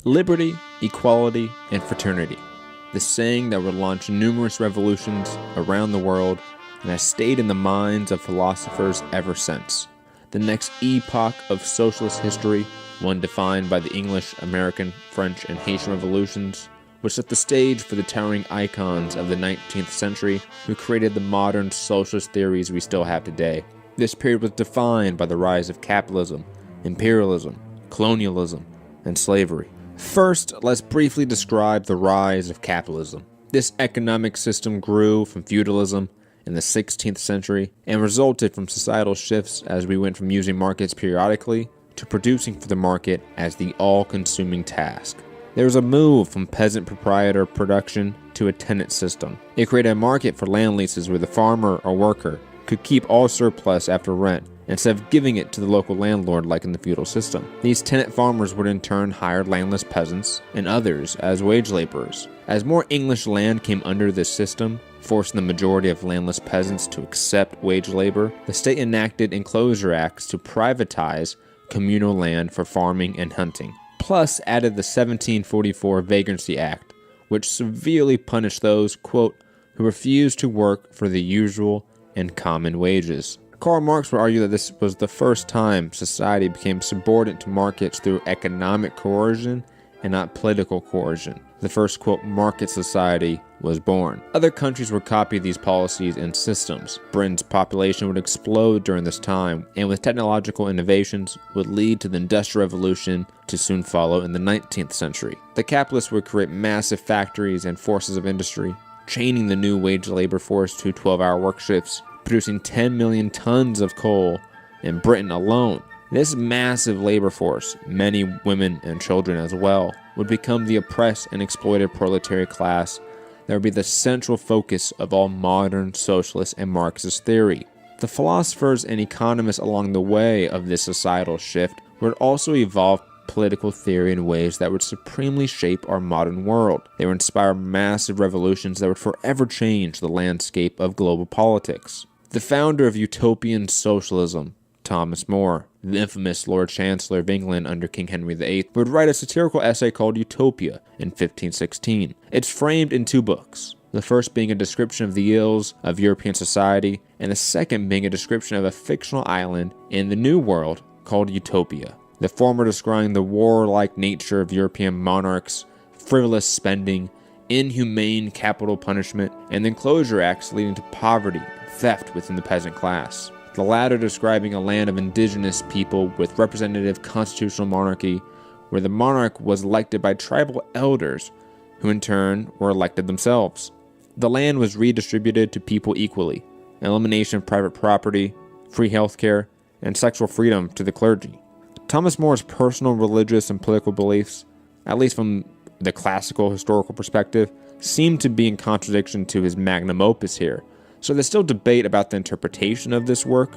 Liberty, equality, and fraternity. The saying that would launch numerous revolutions around the world and has stayed in the minds of philosophers ever since. The next epoch of socialist history, one defined by the English, American, French, and Haitian revolutions, which set the stage for the towering icons of the 19th century who created the modern socialist theories we still have today. This period was defined by the rise of capitalism, imperialism, colonialism, and slavery. First, let's briefly describe the rise of capitalism. This economic system grew from feudalism in the 16th century and resulted from societal shifts as we went from using markets periodically to producing for the market as the all-consuming task. There was a move from peasant proprietor production to a tenant system. It created a market for land leases where the farmer or worker could keep all surplus after rent instead of giving it to the local landlord like in the feudal system. These tenant farmers would in turn hire landless peasants and others as wage laborers. As more English land came under this system, forcing the majority of landless peasants to accept wage labor, the state enacted enclosure acts to privatize communal land for farming and hunting, plus added the 1744 Vagrancy Act, which severely punished those, quote, who refused to work for the usual and common wages. Karl Marx would argue that this was the first time society became subordinate to markets through economic coercion and not political coercion. The first, quote, market society was born. Other countries would copy these policies and systems. Britain's population would explode during this time, and with technological innovations would lead to the Industrial Revolution to soon follow in the 19th century. The capitalists would create massive factories and forces of industry, chaining the new wage labor force to 12-hour work shifts, producing 10 million tons of coal in Britain alone. This massive labor force, many women and children as well, would become the oppressed and exploited proletariat class that would be the central focus of all modern socialist and Marxist theory. The philosophers and economists along the way of this societal shift would also evolve political theory in ways that would supremely shape our modern world. They would inspire massive revolutions that would forever change the landscape of global politics. The founder of utopian socialism, Thomas More, the infamous Lord Chancellor of England under King Henry VIII, would write a satirical essay called Utopia in 1516. It's framed in two books, the first being a description of the ills of European society, and the second being a description of a fictional island in the New World called Utopia. The former describing the warlike nature of European monarchs, frivolous spending, inhumane capital punishment, and enclosure acts leading to poverty and theft within the peasant class. The latter describing a land of indigenous people with representative constitutional monarchy, where the monarch was elected by tribal elders, who in turn were elected themselves. The land was redistributed to people equally, elimination of private property, free healthcare, and sexual freedom to the clergy. Thomas More's personal religious and political beliefs, at least from the classical historical perspective, seem to be in contradiction to his magnum opus here, so there's still debate about the interpretation of this work.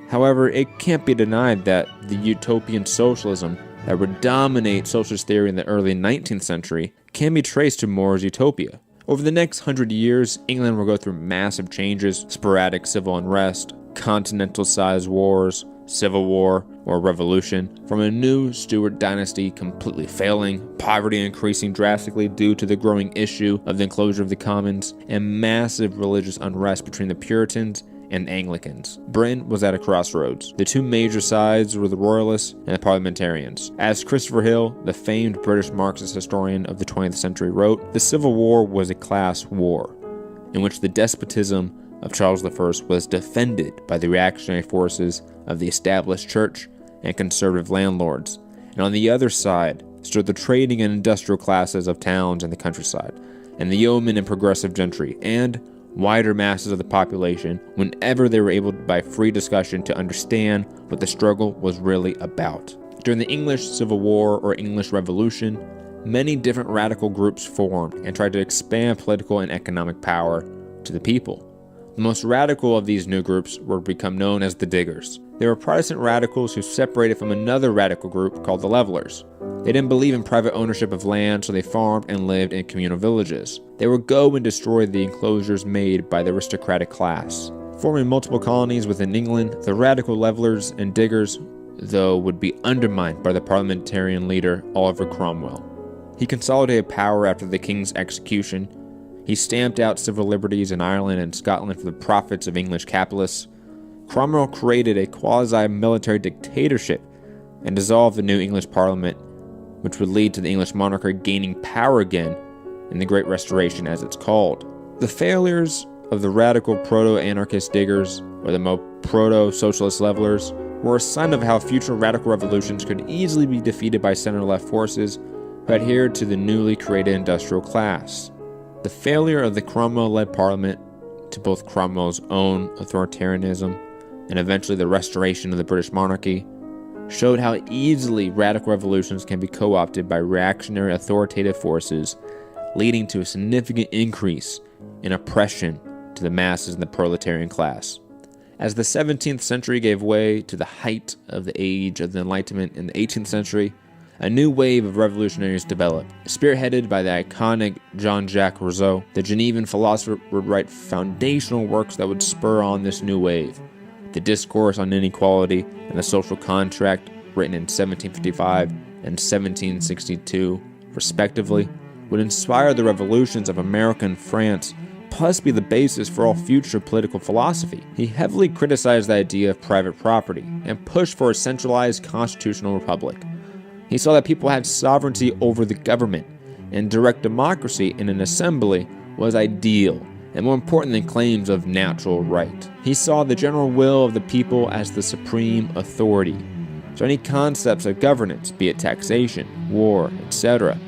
However, it can't be denied that the utopian socialism that would dominate socialist theory in the early 19th century can be traced to More's Utopia. Over the next 100 years, England will go through massive changes, sporadic civil unrest, continental-sized wars, civil war, or revolution, from a new Stuart dynasty completely failing, poverty increasing drastically due to the growing issue of the enclosure of the commons, and massive religious unrest between the Puritans and Anglicans. Britain was at a crossroads. The two major sides were the Royalists and the Parliamentarians. As Christopher Hill, the famed British Marxist historian of the 20th century, wrote, the Civil War was a class war, in which the despotism of Charles I was defended by the reactionary forces of the established church and conservative landlords, and on the other side stood the trading and industrial classes of towns and the countryside, and the yeomen and progressive gentry, and wider masses of the population whenever they were able by free discussion to understand what the struggle was really about. During the English Civil War or English Revolution, many different radical groups formed and tried to expand political and economic power to the people. The most radical of these new groups were become known as the Diggers. They were Protestant radicals who separated from another radical group called the Levelers. They didn't believe in private ownership of land, so they farmed and lived in communal villages. They would go and destroy the enclosures made by the aristocratic class. Forming multiple colonies within England, the radical Levelers and Diggers, though, would be undermined by the parliamentarian leader Oliver Cromwell. He consolidated power after the king's execution. He stamped out civil liberties in Ireland and Scotland for the profits of English capitalists. Cromwell created a quasi-military dictatorship and dissolved the new English Parliament, which would lead to the English monarchy gaining power again in the Great Restoration, as it's called. The failures of the radical proto-anarchist diggers, or the more proto-socialist levelers, were a sign of how future radical revolutions could easily be defeated by center-left forces who adhered to the newly created industrial class. The failure of the Cromwell-led Parliament to both Cromwell's own authoritarianism and eventually the restoration of the British monarchy showed how easily radical revolutions can be co-opted by reactionary authoritative forces, leading to a significant increase in oppression to the masses and the proletarian class. As the 17th century gave way to the height of the age of the Enlightenment in the 18th century, a new wave of revolutionaries developed. Spearheaded by the iconic Jean-Jacques Rousseau, the Genevan philosopher would write foundational works that would spur on this new wave. The Discourse on Inequality and the Social Contract, written in 1755 and 1762, respectively, would inspire the revolutions of America and France, plus be the basis for all future political philosophy. He heavily criticized the idea of private property and pushed for a centralized constitutional republic. He saw that people had sovereignty over the government, and direct democracy in an assembly was ideal, and more important than claims of natural right. He saw the general will of the people as the supreme authority. So any concepts of governance, be it taxation, war, etc.,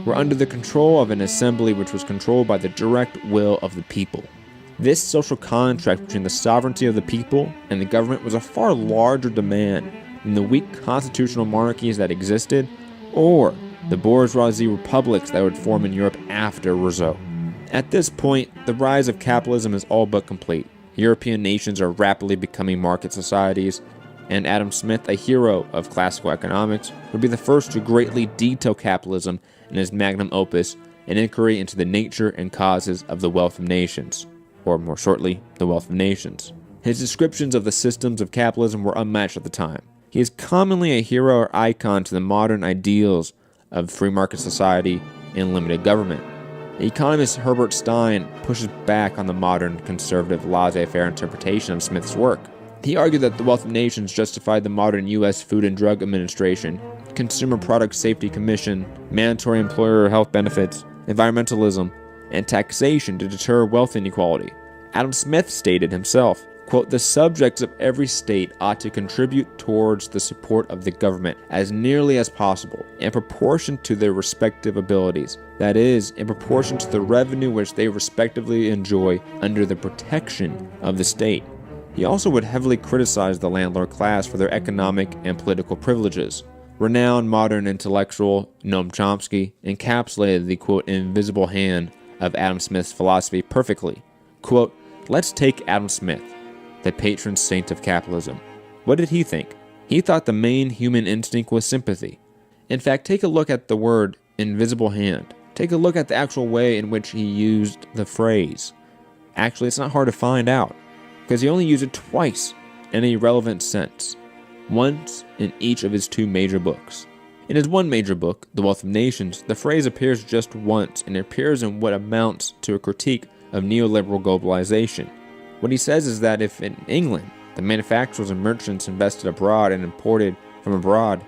were under the control of an assembly which was controlled by the direct will of the people. This social contract between the sovereignty of the people and the government was a far larger demand than the weak constitutional monarchies that existed, or the bourgeoisie republics that would form in Europe after Rousseau. At this point, the rise of capitalism is all but complete. European nations are rapidly becoming market societies, and Adam Smith, a hero of classical economics, would be the first to greatly detail capitalism in his magnum opus, An Inquiry into the Nature and Causes of the Wealth of Nations, or more shortly, The Wealth of Nations. His descriptions of the systems of capitalism were unmatched at the time. He is commonly a hero or icon to the modern ideals of free market society and limited government. Economist Herbert Stein pushes back on the modern conservative laissez-faire interpretation of Smith's work. He argued that the Wealth of Nations justified the modern U.S. Food and Drug Administration, Consumer Product Safety Commission, mandatory employer health benefits, environmentalism, and taxation to deter wealth inequality. Adam Smith stated himself, quote, "The subjects of every state ought to contribute towards the support of the government as nearly as possible, in proportion to their respective abilities, that is, in proportion to the revenue which they respectively enjoy under the protection of the state." He also would heavily criticize the landlord class for their economic and political privileges. Renowned modern intellectual Noam Chomsky encapsulated the, quote, invisible hand of Adam Smith's philosophy perfectly. Quote, "Let's take Adam Smith, the patron saint of capitalism. What did he think? He thought the main human instinct was sympathy. In fact, take a look at the word invisible hand. Take a look at the actual way in which he used the phrase. Actually, it's not hard to find out, because he only used it twice in a relevant sense, once in each of his two major books. In his one major book, The Wealth of Nations, the phrase appears just once, and it appears in what amounts to a critique of neoliberal globalization. What he says is that if in England, the manufacturers and merchants invested abroad and imported from abroad,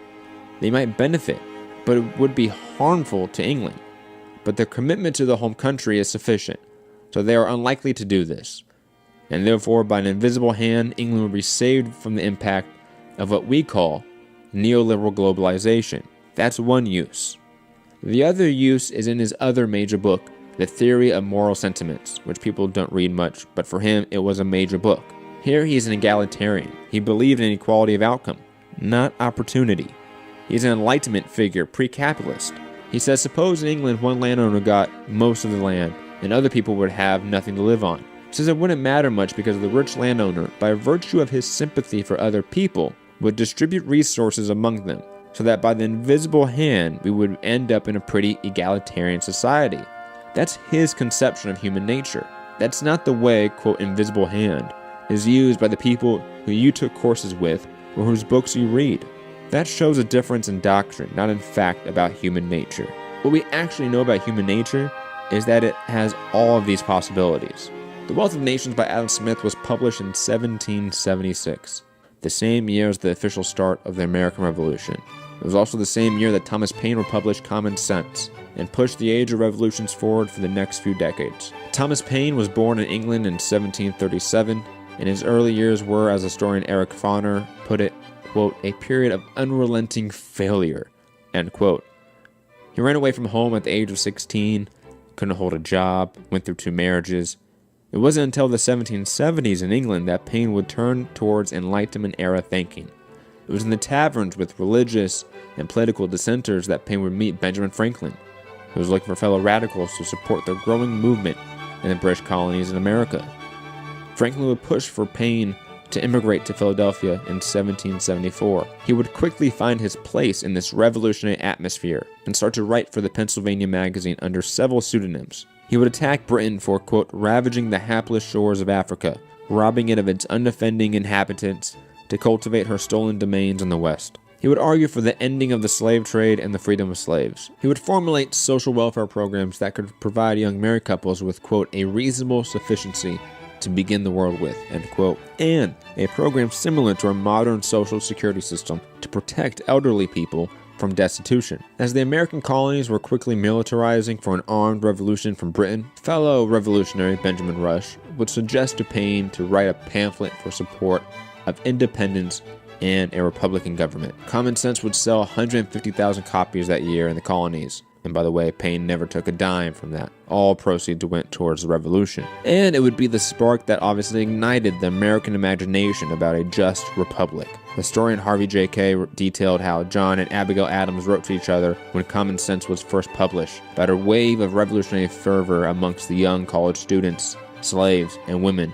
they might benefit, but it would be harmful to England. But their commitment to the home country is sufficient, so they are unlikely to do this. And therefore, by an invisible hand, England will be saved from the impact of what we call neoliberal globalization. That's one use. The other use is in his other major book, The Theory of Moral Sentiments, which people don't read much, but for him it was a major book. Here he is an egalitarian. He believed in equality of outcome, not opportunity. He's an Enlightenment figure, pre-capitalist. He says, suppose in England one landowner got most of the land, and other people would have nothing to live on. He says it wouldn't matter much because the rich landowner, by virtue of his sympathy for other people, would distribute resources among them, so that by the invisible hand we would end up in a pretty egalitarian society. That's his conception of human nature. That's not the way, quote, invisible hand is used by the people who you took courses with or whose books you read. That shows a difference in doctrine, not in fact, about human nature. What we actually know about human nature is that it has all of these possibilities. The Wealth of Nations by Adam Smith was published in 1776, the same year as the official start of the American Revolution. It was also the same year that Thomas Paine published Common Sense and pushed the age of revolutions forward for the next few decades. Thomas Paine was born in England in 1737, and his early years were, as historian Eric Foner put it, quote, a period of unrelenting failure, end quote. He ran away from home at the age of 16, couldn't hold a job, went through 2 marriages. It wasn't until the 1770s in England that Paine would turn towards Enlightenment-era thinking. It was in the taverns with religious and political dissenters that Paine would meet Benjamin Franklin, who was looking for fellow radicals to support the growing movement in the British colonies in America. Franklin would push for Paine to immigrate to Philadelphia in 1774. He would quickly find his place in this revolutionary atmosphere and start to write for the Pennsylvania magazine under several pseudonyms. He would attack Britain for, quote, ravaging the hapless shores of Africa, robbing it of its unoffending inhabitants to cultivate her stolen domains in the West. He would argue for the ending of the slave trade and the freedom of slaves. He would formulate social welfare programs that could provide young married couples with, quote, a reasonable sufficiency to begin the world with, end quote, and a program similar to our modern social security system to protect elderly people from destitution. As the American colonies were quickly militarizing for an armed revolution from Britain, fellow revolutionary Benjamin Rush would suggest to Paine to write a pamphlet for support of independence and a republican government. Common Sense would sell 150,000 copies that year in the colonies. And by the way, Paine never took a dime from that. All proceeds went towards the revolution. And it would be the spark that obviously ignited the American imagination about a just republic. Historian Harvey J.K. detailed how John and Abigail Adams wrote to each other when Common Sense was first published about a wave of revolutionary fervor amongst the young college students, slaves, and women,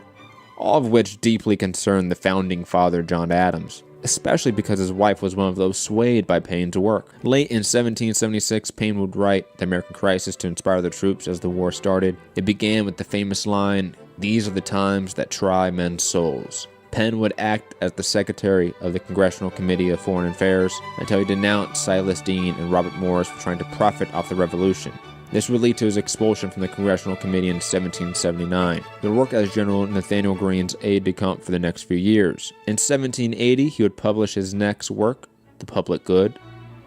all of which deeply concerned the founding father John Adams, especially because his wife was one of those swayed by Paine's work. Late in 1776, Paine would write The American Crisis to inspire the troops as the war started. It began with the famous line, "These are the times that try men's souls." Penn would act as the secretary of the Congressional Committee of Foreign Affairs until he denounced Silas Deane and Robert Morris for trying to profit off the revolution. This would lead to his expulsion from the Congressional Committee in 1779. He would work as General Nathaniel Greene's aide-de-camp for the next few years. In 1780, he would publish his next work, The Public Good,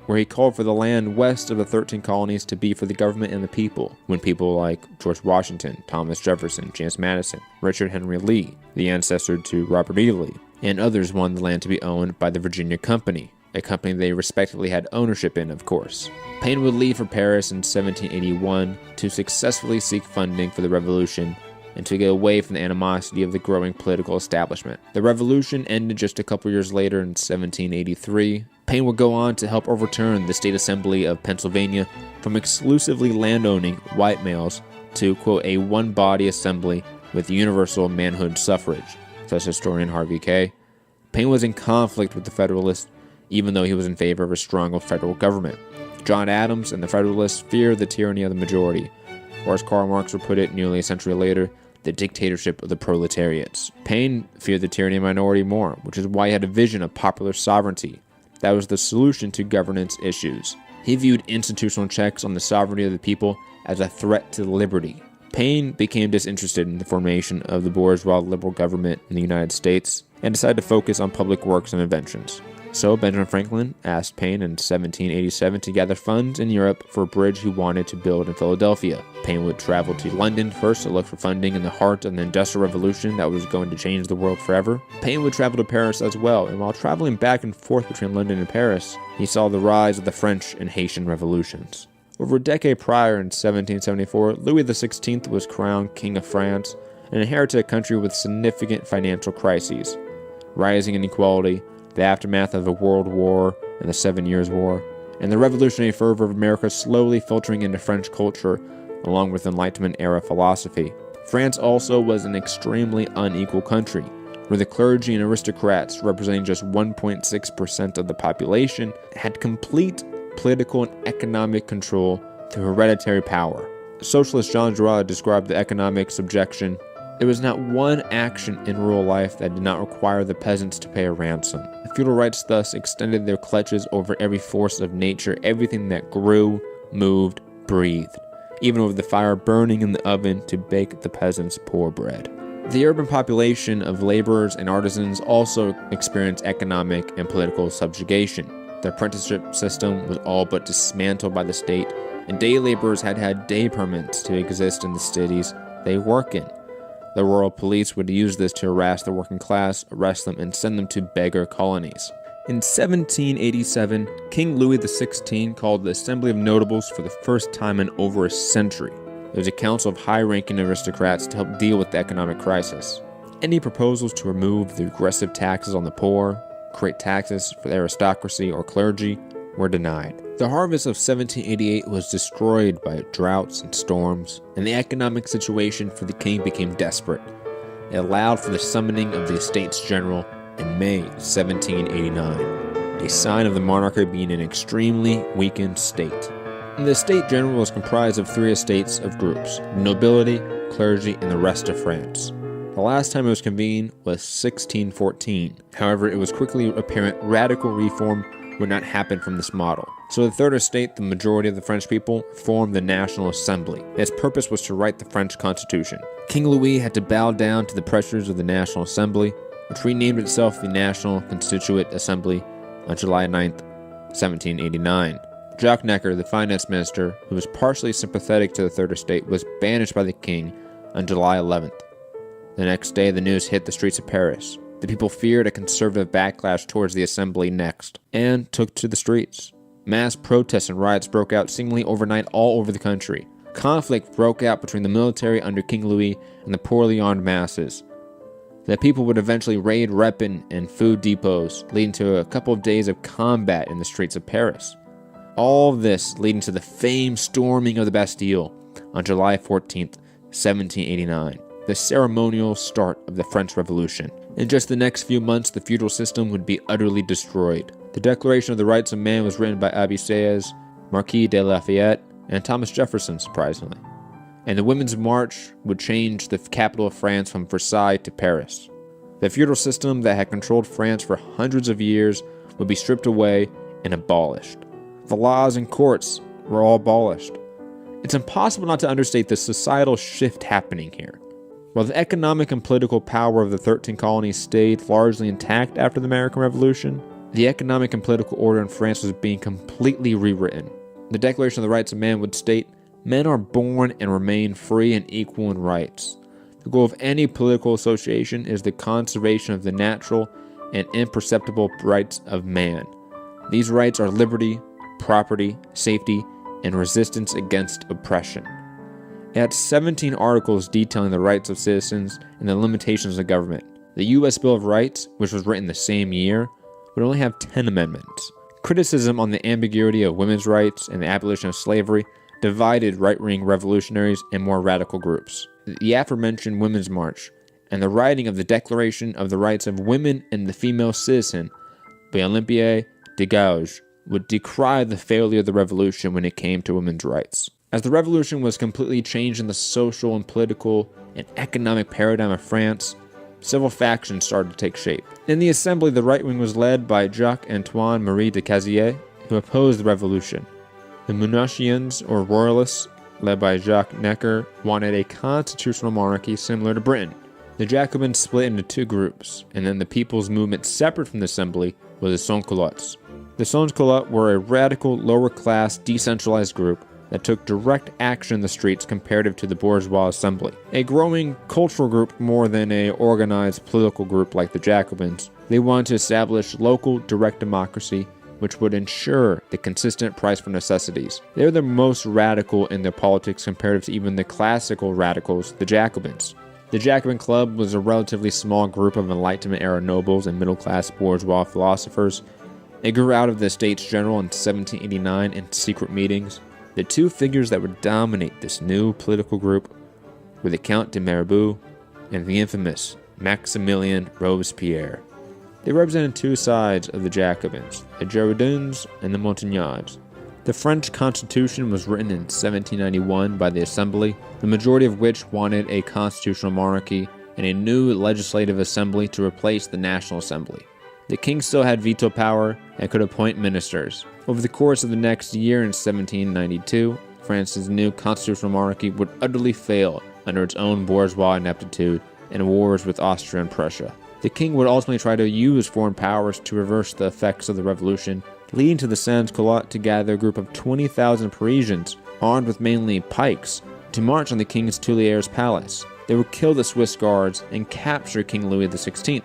where he called for the land west of the 13 colonies to be for the government and the people, when people like George Washington, Thomas Jefferson, James Madison, Richard Henry Lee, the ancestor to Robert E. Lee, and others wanted the land to be owned by the Virginia Company, a company they respectively had ownership in, of course. Paine would leave for Paris in 1781 to successfully seek funding for the revolution and to get away from the animosity of the growing political establishment. The revolution ended just a couple years later in 1783. Paine would go on to help overturn the State Assembly of Pennsylvania from exclusively landowning white males to, quote, a one-body assembly with universal manhood suffrage, says historian Harvey K. Paine was in conflict with the Federalists, even though he was in favor of a stronger federal government. John Adams and the Federalists feared the tyranny of the majority, or as Karl Marx would put it nearly a century later, the dictatorship of the proletariats. Paine feared the tyranny of the minority more, which is why he had a vision of popular sovereignty that was the solution to governance issues. He viewed institutional checks on the sovereignty of the people as a threat to liberty. Paine became disinterested in the formation of the bourgeois liberal government in the United States and decided to focus on public works and inventions. So Benjamin Franklin asked Paine in 1787 to gather funds in Europe for a bridge he wanted to build in Philadelphia. Paine would travel to London first to look for funding in the heart of the Industrial Revolution that was going to change the world forever. Paine would travel to Paris as well, and while traveling back and forth between London and Paris, he saw the rise of the French and Haitian revolutions. Over a decade prior, in 1774, Louis XVI was crowned King of France and inherited a country with significant financial crises, rising inequality, the aftermath of the World War and the 7 Years' War, and the revolutionary fervor of America slowly filtering into French culture along with Enlightenment-era philosophy. France also was an extremely unequal country, where the clergy and aristocrats, representing just 1.6% of the population, had complete political and economic control through hereditary power. Socialist Jean Girard described the economic subjection. There was not one action in rural life that did not require the peasants to pay a ransom. The feudal rights thus extended their clutches over every force of nature, everything that grew, moved, breathed, even with the fire burning in the oven to bake the peasants' poor bread. The urban population of laborers and artisans also experienced economic and political subjugation. The apprenticeship system was all but dismantled by the state, and day laborers had day permits to exist in the cities they work in. The rural police would use this to harass the working class, arrest them, and send them to beggar colonies. In 1787, King Louis XVI called the Assembly of Notables for the first time in over a century. It was a council of high-ranking aristocrats to help deal with the economic crisis. Any proposals to remove the regressive taxes on the poor, create taxes for the aristocracy or clergy, were denied. The harvest of 1788 was destroyed by droughts and storms, and the economic situation for the king became desperate. It allowed for the summoning of the Estates General in May 1789, a sign of the monarchy being in an extremely weakened state. The Estate General was comprised of 3 estates of groups: nobility, clergy, and the rest of France. The last time it was convened was 1614. However, it was quickly apparent radical reform would not happen from this model. So the Third Estate, the majority of the French people, formed the National Assembly. Its purpose was to write the French Constitution. King Louis had to bow down to the pressures of the National Assembly, which renamed itself the National Constituent Assembly on July 9th, 1789. Jacques Necker, the finance minister, who was partially sympathetic to the Third Estate, was banished by the king on July 11th. The next day, the news hit the streets of Paris. The people feared a conservative backlash towards the assembly next, and took to the streets. Mass protests and riots broke out seemingly overnight all over the country. Conflict broke out between the military under King Louis and the poorly armed masses. The people would eventually raid weapon and food depots, leading to a couple of days of combat in the streets of Paris. All of this leading to the famed storming of the Bastille on July 14th, 1789, the ceremonial start of the French Revolution. In just the next few months, the feudal system would be utterly destroyed. The Declaration of the Rights of Man was written by Abbé Sieyès, Marquis de Lafayette, and Thomas Jefferson, surprisingly. And the Women's March would change the capital of France from Versailles to Paris. The feudal system that had controlled France for hundreds of years would be stripped away and abolished. The laws and courts were all abolished. It's impossible not to understate the societal shift happening here. While the economic and political power of the 13 colonies stayed largely intact after the American Revolution, the economic and political order in France was being completely rewritten. The Declaration of the Rights of Man would state, "Men are born and remain free and equal in rights. The goal of any political association is the conservation of the natural and imperceptible rights of man. These rights are liberty, property, safety, and resistance against oppression." It had 17 articles detailing the rights of citizens and the limitations of government. The U.S. Bill of Rights, which was written the same year, would only have 10 amendments. Criticism on the ambiguity of women's rights and the abolition of slavery divided right-wing revolutionaries and more radical groups. The aforementioned Women's March and the writing of the Declaration of the Rights of Women and the Female Citizen by Olympe de Gouges would decry the failure of the revolution when it came to women's rights. As the revolution was completely changing the social and political and economic paradigm of France, several factions started to take shape. In the assembly, the right wing was led by Jacques-Antoine Marie de Cazzier, who opposed the revolution. The Monarchians, or royalists, led by Jacques Necker, wanted a constitutional monarchy similar to Britain. The Jacobins split into 2 groups, and then the People's Movement, separate from the assembly, was the Sans-Culottes. The Sans-Culottes were a radical, lower-class, decentralized group that took direct action in the streets comparative to the bourgeois assembly. A growing cultural group more than an organized political group like the Jacobins, they wanted to establish local direct democracy which would ensure the consistent price for necessities. They were the most radical in their politics comparative to even the classical radicals, the Jacobins. The Jacobin Club was a relatively small group of Enlightenment-era nobles and middle-class bourgeois philosophers. It grew out of the Estates General in 1789 in secret meetings. The 2 figures that would dominate this new political group were the Count de Mirabeau and the infamous Maximilien Robespierre. They represented 2 sides of the Jacobins, the Girondins and the Montagnards. The French Constitution was written in 1791 by the Assembly, the majority of which wanted a constitutional monarchy and a new legislative assembly to replace the National Assembly. The king still had veto power and could appoint ministers. Over the course of the next year in 1792, France's new constitutional monarchy would utterly fail under its own bourgeois ineptitude and wars with Austria and Prussia. The king would ultimately try to use foreign powers to reverse the effects of the revolution, leading to the sans-culottes to gather a group of 20,000 Parisians, armed with mainly pikes, to march on the king's Tuileries palace. They would kill the Swiss guards and capture King Louis XVI.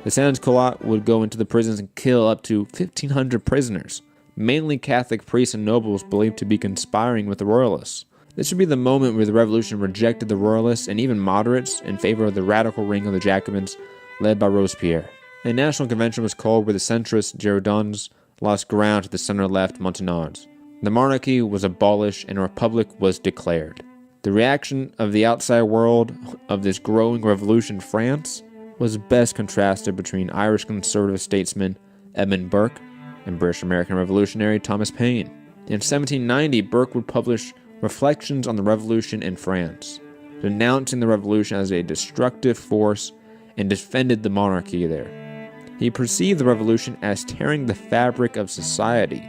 The sans-culottes would go into the prisons and kill up to 1,500 prisoners, mainly Catholic priests and nobles believed to be conspiring with the royalists. This would be the moment where the revolution rejected the royalists and even moderates in favor of the radical ring of the Jacobins led by Robespierre. A national convention was called where the centrist Girondins lost ground to the center-left Montagnards. The monarchy was abolished and a republic was declared. The reaction of the outside world of this growing revolution in France was best contrasted between Irish conservative statesman Edmund Burke and British American revolutionary Thomas Paine. In 1790, Burke would publish Reflections on the Revolution in France, denouncing the revolution as a destructive force and defended the monarchy there. He perceived the revolution as tearing the fabric of society.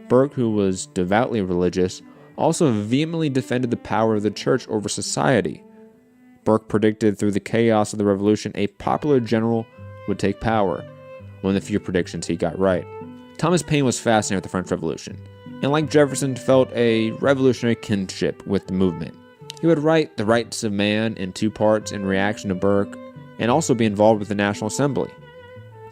Burke, who was devoutly religious, also vehemently defended the power of the church over society. Burke predicted through the chaos of the revolution a popular general would take power, one of the few predictions he got right. Thomas Paine was fascinated with the French Revolution, and like Jefferson, felt a revolutionary kinship with the movement. He would write The Rights of Man in 2 parts in reaction to Burke, and also be involved with the National Assembly.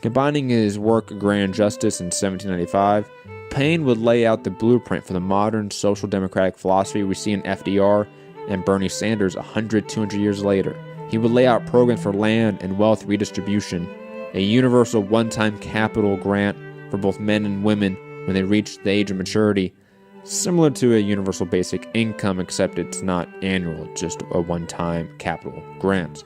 Combining his work Agrarian Justice in 1795, Paine would lay out the blueprint for the modern social democratic philosophy we see in FDR and Bernie Sanders 100-200 years later. He would lay out programs for land and wealth redistribution, a universal one-time capital grant for both men and women when they reach the age of maturity, similar to a universal basic income, except it's not annual, it's just a one-time capital grant.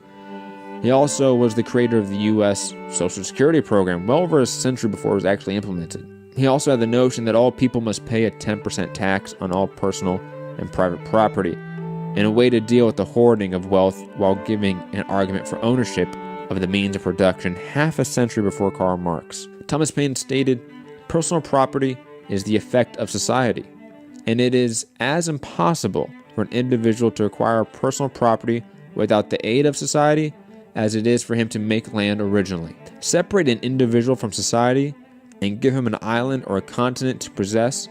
He also was the creator of the U.S. Social Security program well over a century before it was actually implemented. He also had the notion that all people must pay a 10% tax on all personal and private property, in a way to deal with the hoarding of wealth while giving an argument for ownership of the means of production half a century before Karl Marx. Thomas Paine stated, "Personal property is the effect of society, and it is as impossible for an individual to acquire personal property without the aid of society as it is for him to make land originally. Separate an individual from society and give him an island or a continent to possess,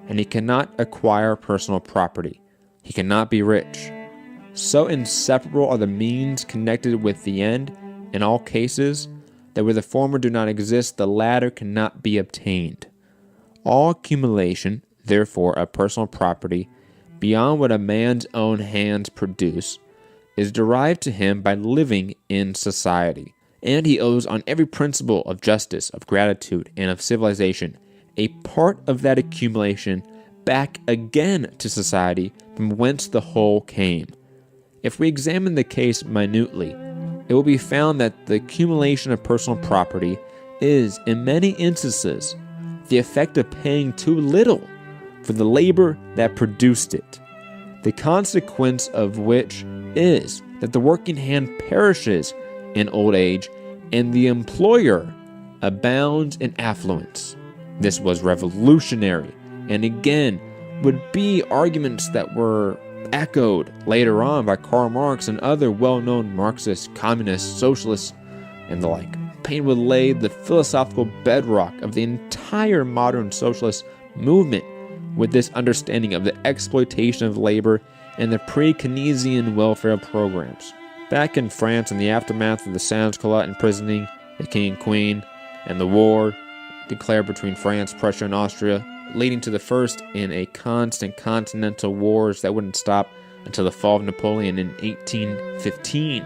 and he cannot acquire personal property. He cannot be rich. So inseparable are the means connected with the end in all cases, that where the former do not exist, the latter cannot be obtained. All accumulation, therefore, of personal property, beyond what a man's own hands produce, is derived to him by living in society, and he owes on every principle of justice, of gratitude, and of civilization a part of that accumulation back again to society from whence the whole came. If we examine the case minutely, it will be found that the accumulation of personal property is, in many instances, the effect of paying too little for the labor that produced it, the consequence of which is that the working hand perishes in old age and the employer abounds in affluence. This was revolutionary, and again would be arguments that were echoed later on by Karl Marx and other well-known Marxists, communists, socialists, and the like. Paine would lay the philosophical bedrock of the entire modern socialist movement with this understanding of the exploitation of labor and the pre-Keynesian welfare programs. Back in France, in the aftermath of the sans-culotte imprisoning the king and queen, and the war declared between France, Prussia, and Austria, leading to the first in a constant continental wars that wouldn't stop until the fall of Napoleon in 1815.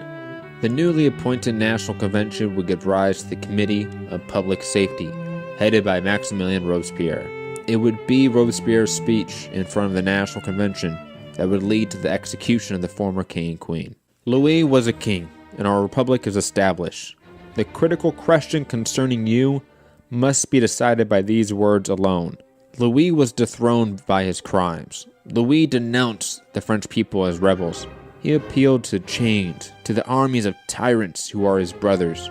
The newly appointed National Convention would give rise to the Committee of Public Safety, headed by Maximilien Robespierre. It would be Robespierre's speech in front of the National Convention that would lead to the execution of the former king and queen. Louis was a king, and our republic is established. The critical question concerning you must be decided by these words alone. Louis was dethroned by his crimes. Louis denounced the French people as rebels. He appealed to chains, to the armies of tyrants who are his brothers.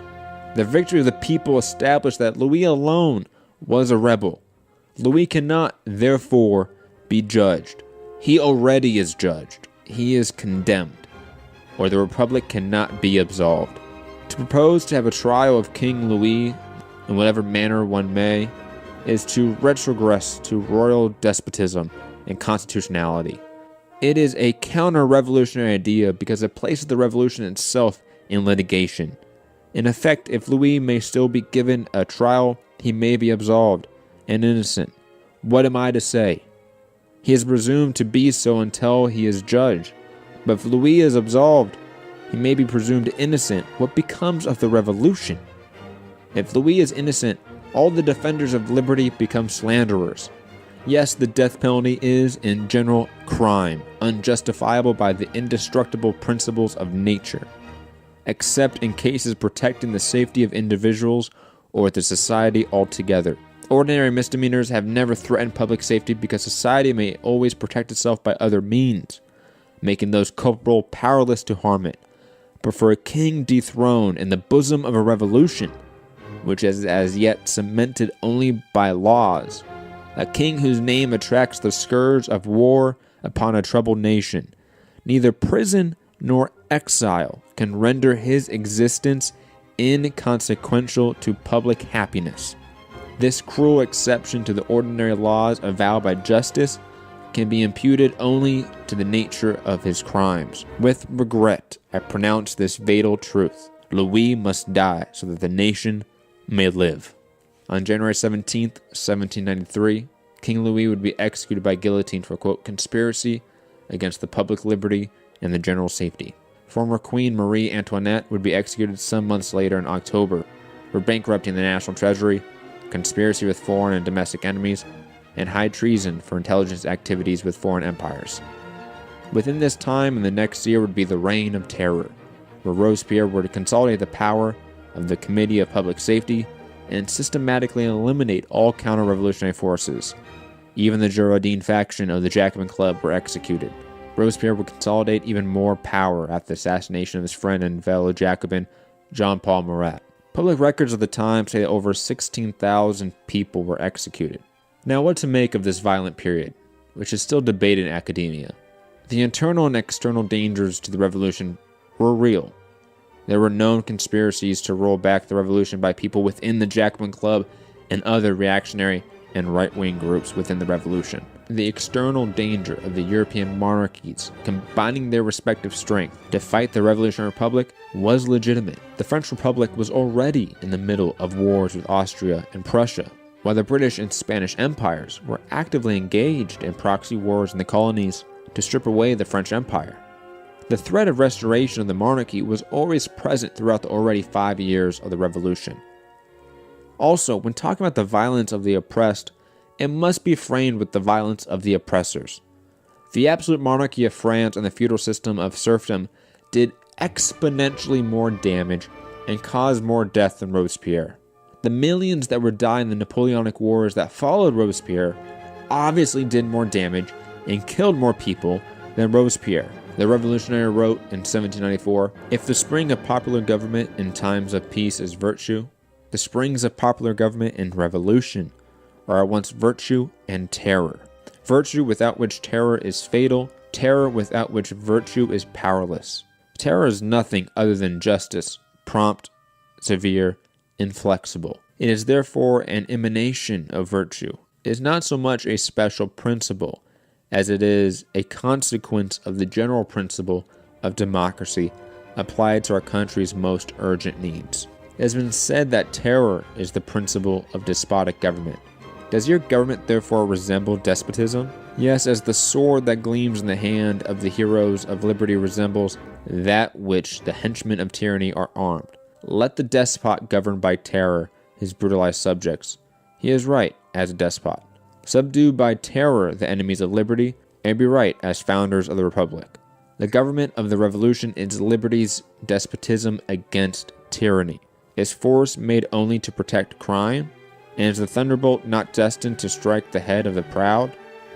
The victory of the people established that Louis alone was a rebel. Louis cannot, therefore, be judged. He already is judged. He is condemned, or the Republic cannot be absolved. To propose to have a trial of King Louis, in whatever manner one may, is to retrogress to royal despotism and constitutionality. It is a counter-revolutionary idea because it places the revolution itself in litigation. In effect, if Louis may still be given a trial, he may be absolved and innocent. What am I to say? He is presumed to be so until he is judged. But if Louis is absolved, he may be presumed innocent. What becomes of the revolution? If Louis is innocent, all the defenders of liberty become slanderers. Yes, the death penalty is, in general, crime, unjustifiable by the indestructible principles of nature, except in cases protecting the safety of individuals or the society altogether. Ordinary misdemeanors have never threatened public safety because society may always protect itself by other means, making those culpable powerless to harm it. But for a king dethroned in the bosom of a revolution, which is as yet cemented only by laws, a king whose name attracts the scourge of war upon a troubled nation, neither prison nor exile can render his existence inconsequential to public happiness. This cruel exception to the ordinary laws avowed by justice can be imputed only to the nature of his crimes. With regret, I pronounce this fatal truth. Louis must die so that the nation may live. On January 17th, 1793, King Louis would be executed by guillotine for, quote, conspiracy against the public liberty and the general safety. Former Queen Marie Antoinette would be executed some months later in October for bankrupting the national treasury, conspiracy with foreign and domestic enemies, and high treason for intelligence activities with foreign empires. Within this time and the next year would be the Reign of Terror, where Robespierre would consolidate the power of the Committee of Public Safety and systematically eliminate all counter-revolutionary forces. Even the Girondin faction of the Jacobin Club were executed. Robespierre would consolidate even more power after the assassination of his friend and fellow Jacobin, Jean-Paul Marat. Public records of the time say that over 16,000 people were executed. Now, what to make of this violent period, which is still debated in academia? The internal and external dangers to the revolution were real. There were known conspiracies to roll back the revolution by people within the Jacobin Club and other reactionary and right-wing groups within the revolution. The external danger of the European monarchies combining their respective strength to fight the Revolutionary Republic was legitimate. The French Republic was already in the middle of wars with Austria and Prussia, while the British and Spanish empires were actively engaged in proxy wars in the colonies to strip away the French Empire. The threat of restoration of the monarchy was always present throughout the already 5 years of the Revolution. Also, when talking about the violence of the oppressed, it must be framed with the violence of the oppressors. The absolute monarchy of France and the feudal system of serfdom did exponentially more damage and caused more death than Robespierre. The millions that were dying in the Napoleonic Wars that followed Robespierre obviously did more damage and killed more people than Robespierre. The revolutionary wrote in 1794, "If the spring of popular government in times of peace is virtue, the springs of popular government in revolution are at once virtue and terror. Virtue without which terror is fatal, terror without which virtue is powerless. Terror is nothing other than justice, prompt, severe, inflexible. It is therefore an emanation of virtue. It is not so much a special principle as it is a consequence of the general principle of democracy applied to our country's most urgent needs. It has been said that terror is the principle of despotic government. Does your government therefore resemble despotism? Yes, as the sword that gleams in the hand of the heroes of liberty resembles that which the henchmen of tyranny are armed. Let the despot govern by terror his brutalized subjects. He is right as a despot. Subdue by terror the enemies of liberty, and be right as founders of the republic. The government of the revolution is liberty's despotism against tyranny. Is force made only to protect crime? And is the thunderbolt not destined to strike the head of the proud?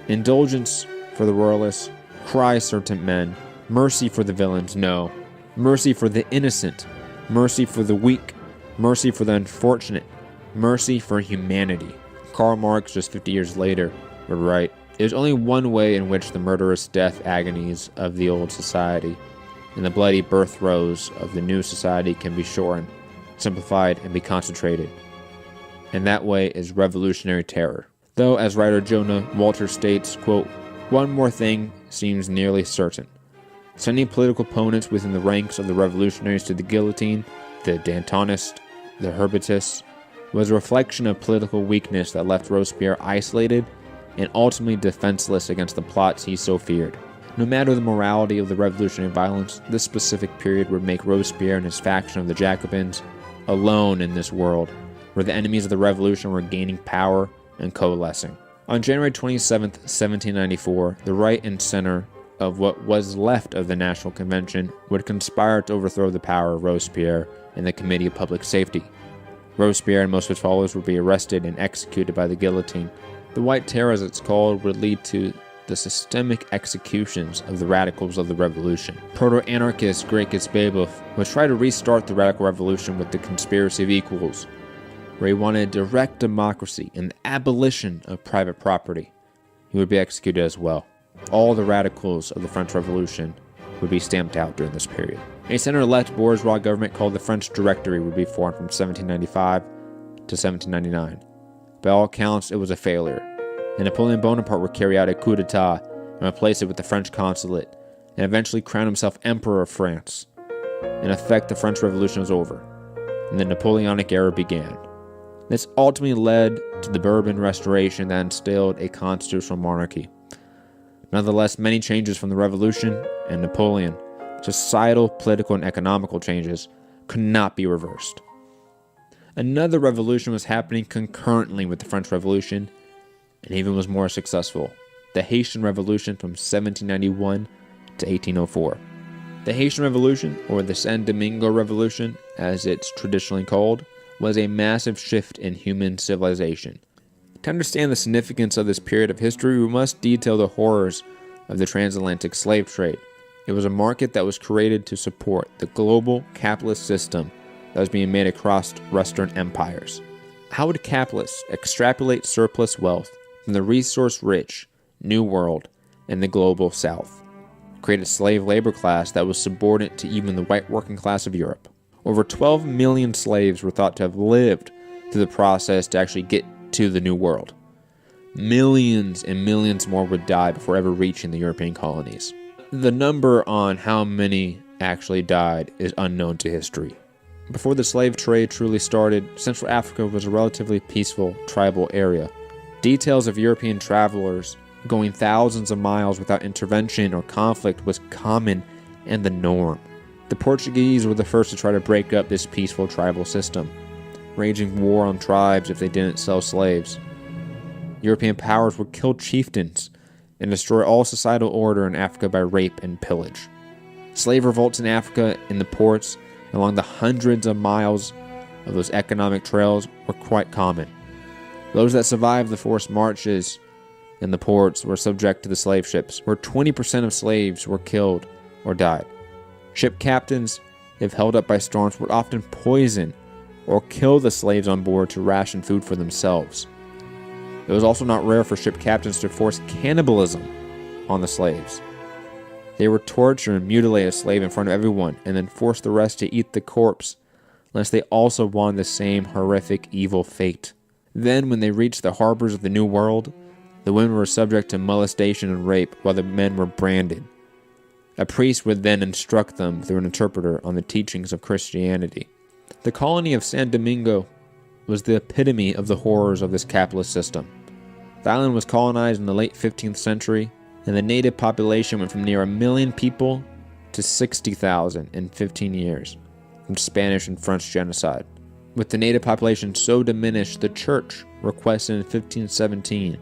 Indulgence for the royalists, cry certain men. Mercy for the villains, no. Mercy for the innocent. Mercy for the weak. Mercy for the unfortunate. Mercy for humanity. Karl Marx, just 50 years later, would write, There's only one way in which the murderous death agonies of the old society and the bloody birth throes of the new society can be shortened, simplified, and be concentrated. And that way is revolutionary terror. Though, as writer Jonah Walter states, quote, "One more thing seems nearly certain. Sending political opponents within the ranks of the revolutionaries to the guillotine, the Dantonists, the Herbatists, was a reflection of political weakness that left Robespierre isolated and ultimately defenseless against the plots he so feared. No matter the morality of the revolutionary violence, this specific period would make Robespierre and his faction of the Jacobins alone in this world, where the enemies of the revolution were gaining power and coalescing." On January 27, 1794, the right and center of what was left of the National Convention would conspire to overthrow the power of Robespierre and the Committee of Public Safety. Robespierre and most of his followers would be arrested and executed by the guillotine. The White Terror, as it's called, would lead to the systemic executions of the radicals of the revolution. Proto-anarchist Gracchus Babeuf would try to restart the radical revolution with the conspiracy of equals, where he wanted direct democracy and the abolition of private property. He would be executed as well. All the radicals of the French Revolution would be stamped out during this period. A center-left bourgeois government called the French Directory would be formed from 1795 to 1799. By all accounts, it was a failure, and Napoleon Bonaparte would carry out a coup d'etat and replace it with the French consulate, and eventually crown himself Emperor of France. In effect, the French Revolution was over, and the Napoleonic era began. This ultimately led to the Bourbon Restoration that instilled a constitutional monarchy. Nonetheless, many changes from the Revolution and Napoleon, societal, political, and economical changes, could not be reversed. Another revolution was happening concurrently with the French Revolution, and even was more successful: the Haitian Revolution from 1791 to 1804. The Haitian Revolution, or the San Domingo Revolution, as it's traditionally called, was a massive shift in human civilization. To understand the significance of this period of history, we must detail the horrors of the transatlantic slave trade. It was a market that was created to support the global capitalist system that was being made across Western empires. How would capitalists extrapolate surplus wealth from the resource-rich New World and the global South? Create a slave labor class that was subordinate to even the white working class of Europe. Over 12 million slaves were thought to have lived through the process to actually get to the New World. Millions and millions more would die before ever reaching the European colonies. The number on how many actually died is unknown to history. Before the slave trade truly started, Central Africa was a relatively peaceful tribal area. Details of European travelers going thousands of miles without intervention or conflict was common and the norm. The Portuguese were the first to try to break up this peaceful tribal system, waging war on tribes if they didn't sell slaves. European powers would kill chieftains and destroy all societal order in Africa by rape and pillage. Slave revolts in Africa, in the ports, and along the hundreds of miles of those economic trails were quite common. Those that survived the forced marches in the ports were subject to the slave ships, where 20% of slaves were killed or died. Ship captains, if held up by storms, would often poison or kill the slaves on board to ration food for themselves. It was also not rare for ship captains to force cannibalism on the slaves. They would torture and mutilate a slave in front of everyone and then force the rest to eat the corpse, lest they also wanted the same horrific evil fate. Then, when they reached the harbors of the New World, the women were subject to molestation and rape while the men were branded. A priest would then instruct them through an interpreter on the teachings of Christianity. The colony of San Domingo was the epitome of the horrors of this capitalist system. The island was colonized in the late 15th century, and the native population went from near 1 million people to 60,000 in 15 years, from Spanish and French genocide. With the native population so diminished, the church requested in 1517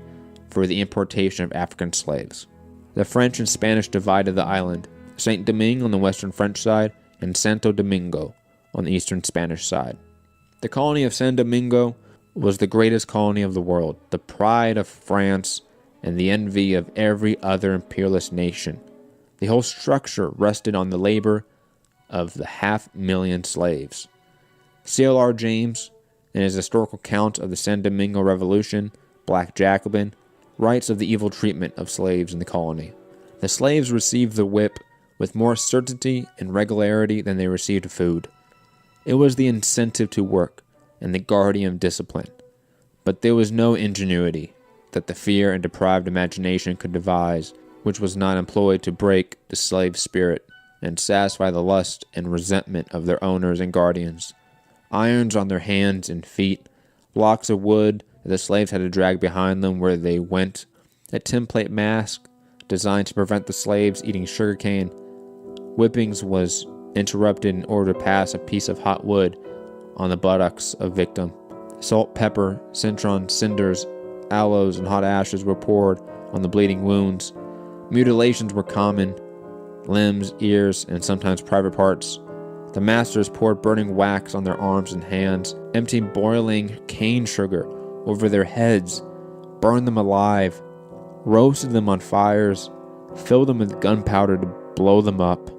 for the importation of African slaves. The French and Spanish divided the island, Saint Domingue on the western French side and Santo Domingo on the eastern Spanish side. The colony of San Domingo was the greatest colony of the world, the pride of France and the envy of every other imperialist nation. The whole structure rested on the labor of the 500,000 slaves. C.L.R. James, in his historical account of the San Domingo Revolution, Black Jacobin, rights of the evil treatment of slaves in the colony. The slaves received the whip with more certainty and regularity than they received food. It was the incentive to work and the guardian of discipline. But there was no ingenuity that the fear and deprived imagination could devise, which was not employed to break the slave spirit and satisfy the lust and resentment of their owners and guardians. Irons on their hands and feet, blocks of wood that the slaves had to drag behind them where they went, a template mask designed to prevent the slaves eating sugarcane. Whippings was interrupted in order to pass a piece of hot wood on the buttocks of victim. Salt, pepper, citron, cinders, aloes, and hot ashes were poured on the bleeding wounds. Mutilations were common, limbs, ears, and sometimes private parts. The masters poured burning wax on their arms and hands, emptied boiling cane sugar over their heads, burned them alive, roasted them on fires, filled them with gunpowder to blow them up.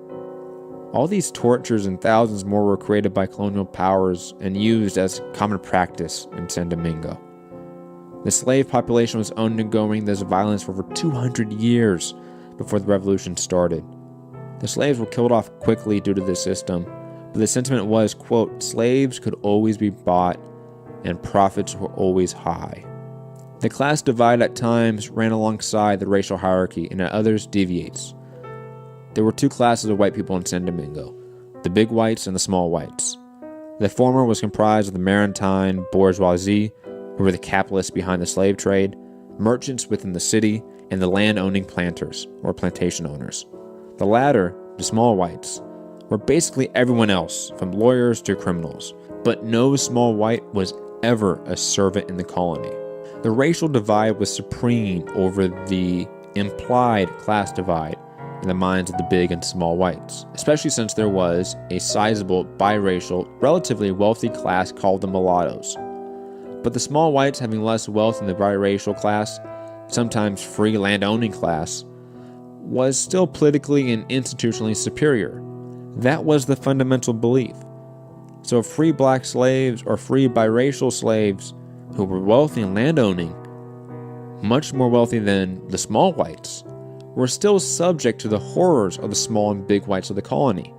All these tortures and thousands more were created by colonial powers and used as common practice in San Domingo. The slave population was undergoing this violence for over 200 years before the revolution started. The slaves were killed off quickly due to this system, but the sentiment was, quote, slaves could always be bought and profits were always high. The class divide at times ran alongside the racial hierarchy and at others deviates. There were two classes of white people in San Domingo, the big whites and the small whites. The former was comprised of the maritime bourgeoisie, who were the capitalists behind the slave trade, merchants within the city, and the land-owning planters, or plantation owners. The latter, the small whites, were basically everyone else, from lawyers to criminals, but no small white was ever a servant in the colony. The racial divide was supreme over the implied class divide in the minds of the big and small whites, especially since there was a sizable biracial, relatively wealthy class called the mulattoes. But the small whites, having less wealth than the biracial class, sometimes free land-owning class, was still politically and institutionally superior. That was the fundamental belief. So free black slaves or free biracial slaves who were wealthy and landowning, much more wealthy than the small whites, were still subject to the horrors of the small and big whites of the colony.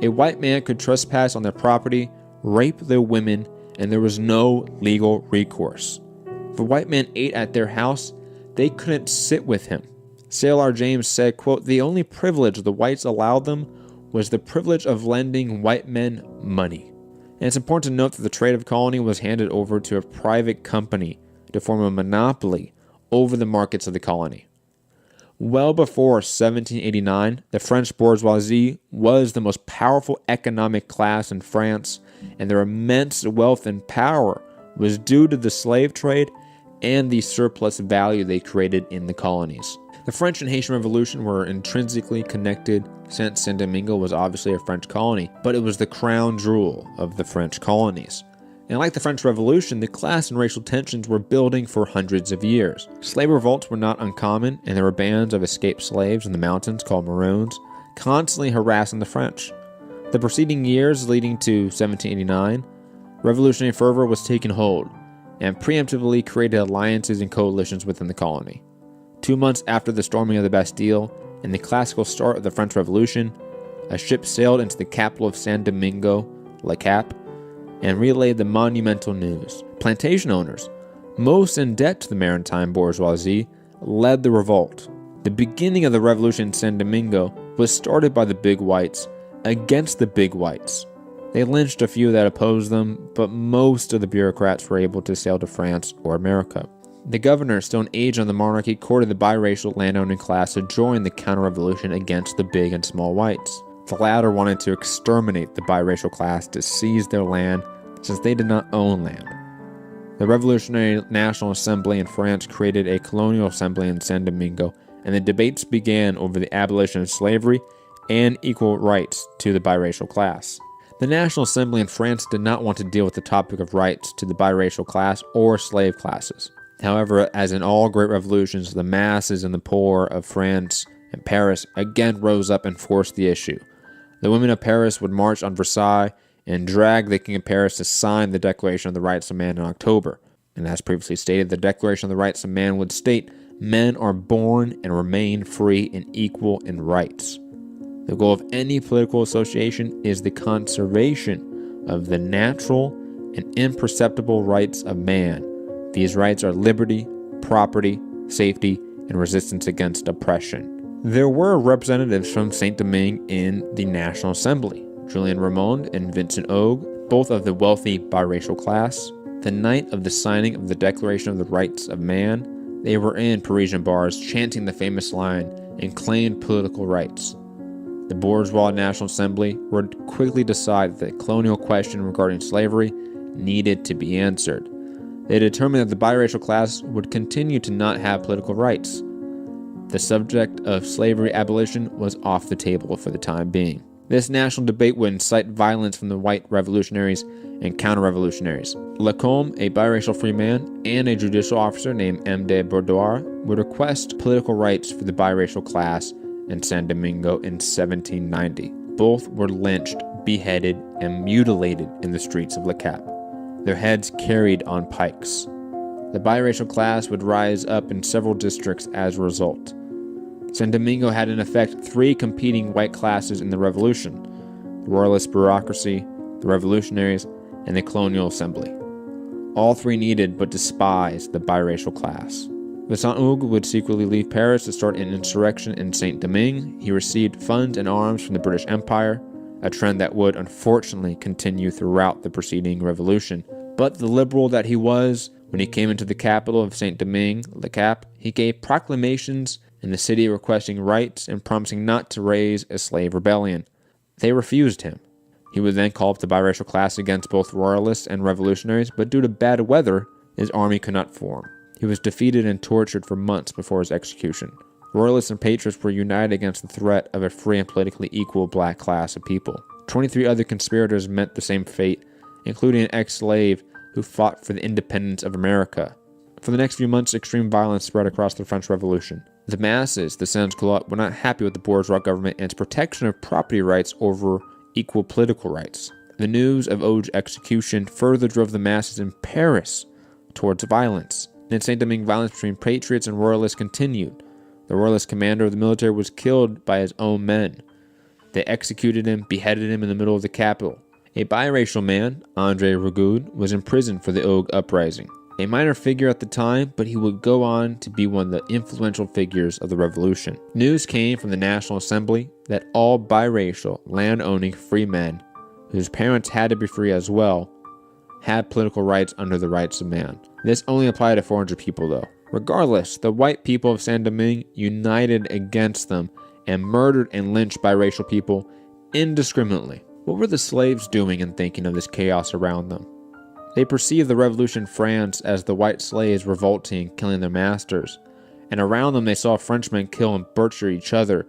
A white man could trespass on their property, rape their women, and there was no legal recourse. If a white man ate at their house, they couldn't sit with him. Sailor James said, quote, the only privilege the whites allowed them was the privilege of lending white men money. And it's important to note that the trade of colony was handed over to a private company to form a monopoly over the markets of the colony. Well before 1789, the French bourgeoisie was the most powerful economic class in France, and their immense wealth and power was due to the slave trade and the surplus value they created in the colonies. The French and Haitian Revolution were intrinsically connected since San Domingo was obviously a French colony, but it was the crown jewel of the French colonies. And like the French Revolution, the class and racial tensions were building for hundreds of years. Slave revolts were not uncommon, and there were bands of escaped slaves in the mountains called Maroons, constantly harassing the French. The preceding years leading to 1789, revolutionary fervor was taking hold, and preemptively created alliances and coalitions within the colony. 2 months after the storming of the Bastille, and the classical start of the French Revolution, a ship sailed into the capital of San Domingo, Le Cap, and relayed the monumental news. Plantation owners, most in debt to the maritime bourgeoisie, led the revolt. The beginning of the revolution in San Domingo was started by the big whites against the big whites. They lynched a few that opposed them, but most of the bureaucrats were able to sail to France or America. The governor, still an agent of the monarchy, courted the biracial landowning class to join the counter-revolution against the big and small whites. The latter wanted to exterminate the biracial class to seize their land since they did not own land. The Revolutionary National Assembly in France created a colonial assembly in San Domingo, and the debates began over the abolition of slavery and equal rights to the biracial class. The National Assembly in France did not want to deal with the topic of rights to the biracial class or slave classes. However, as in all great revolutions, the masses and the poor of France and Paris again rose up and forced the issue. The women of Paris would march on Versailles and drag the King of Paris to sign the Declaration of the Rights of Man in October. And as previously stated, the Declaration of the Rights of Man would state, Men are born and remain free and equal in rights. The goal of any political association is the conservation of the natural and imperceptible rights of man. These rights are liberty, property, safety, and resistance against oppression. There were representatives from Saint-Domingue in the National Assembly, Julien Ramond and Vincent Ogue, both of the wealthy biracial class. The night of the signing of the Declaration of the Rights of Man, they were in Parisian bars chanting the famous line and claimed political rights. The bourgeois National Assembly would quickly decide that the colonial question regarding slavery needed to be answered. They determined that the biracial class would continue to not have political rights. The subject of slavery abolition was off the table for the time being. This national debate would incite violence from the white revolutionaries and counter-revolutionaries. Lacombe, a biracial free man, and a judicial officer named M. de Boudoir would request political rights for the biracial class in San Domingo in 1790. Both were lynched, beheaded, and mutilated in the streets of Le Cap, their heads carried on pikes. The biracial class would rise up in several districts as a result. San Domingo had in effect three competing white classes in the revolution: the royalist bureaucracy, the revolutionaries, and the colonial assembly. All three needed but despised the biracial class. Vincent Ogue would secretly leave Paris to start an insurrection in Saint-Domingue. He received funds and arms from the British Empire, a trend that would unfortunately continue throughout the preceding revolution. But the liberal that he was, when he came into the capital of Saint-Domingue, Le Cap, he gave proclamations in the city requesting rights and promising not to raise a slave rebellion. They refused him. He would then call up the biracial class against both royalists and revolutionaries, but due to bad weather, his army could not form. He was defeated and tortured for months before his execution. Royalists and patriots were united against the threat of a free and politically equal black class of people. 23 other conspirators met the same fate, including an ex-slave who fought for the independence of America. For the next few months, extreme violence spread across the French Revolution. The masses, the sans-culottes, were not happy with the bourgeois government and its protection of property rights over equal political rights. The news of Ogue's execution further drove the masses in Paris towards violence. In Saint-Domingue, violence between patriots and royalists continued. The royalist commander of the military was killed by his own men. They executed him, beheaded him in the middle of the capital. A biracial man, André Rigaud, was imprisoned for the Ogue uprising. A minor figure at the time, but he would go on to be one of the influential figures of the revolution. News came from the National Assembly that all biracial, land-owning free men, whose parents had to be free as well, had political rights under the rights of man. This only applied to 400 people though. Regardless, the white people of Saint-Domingue united against them and murdered and lynched biracial people indiscriminately. What were the slaves doing and thinking of this chaos around them? They perceived the revolution in France as the white slaves revolting and killing their masters, and around them they saw Frenchmen kill and butcher each other,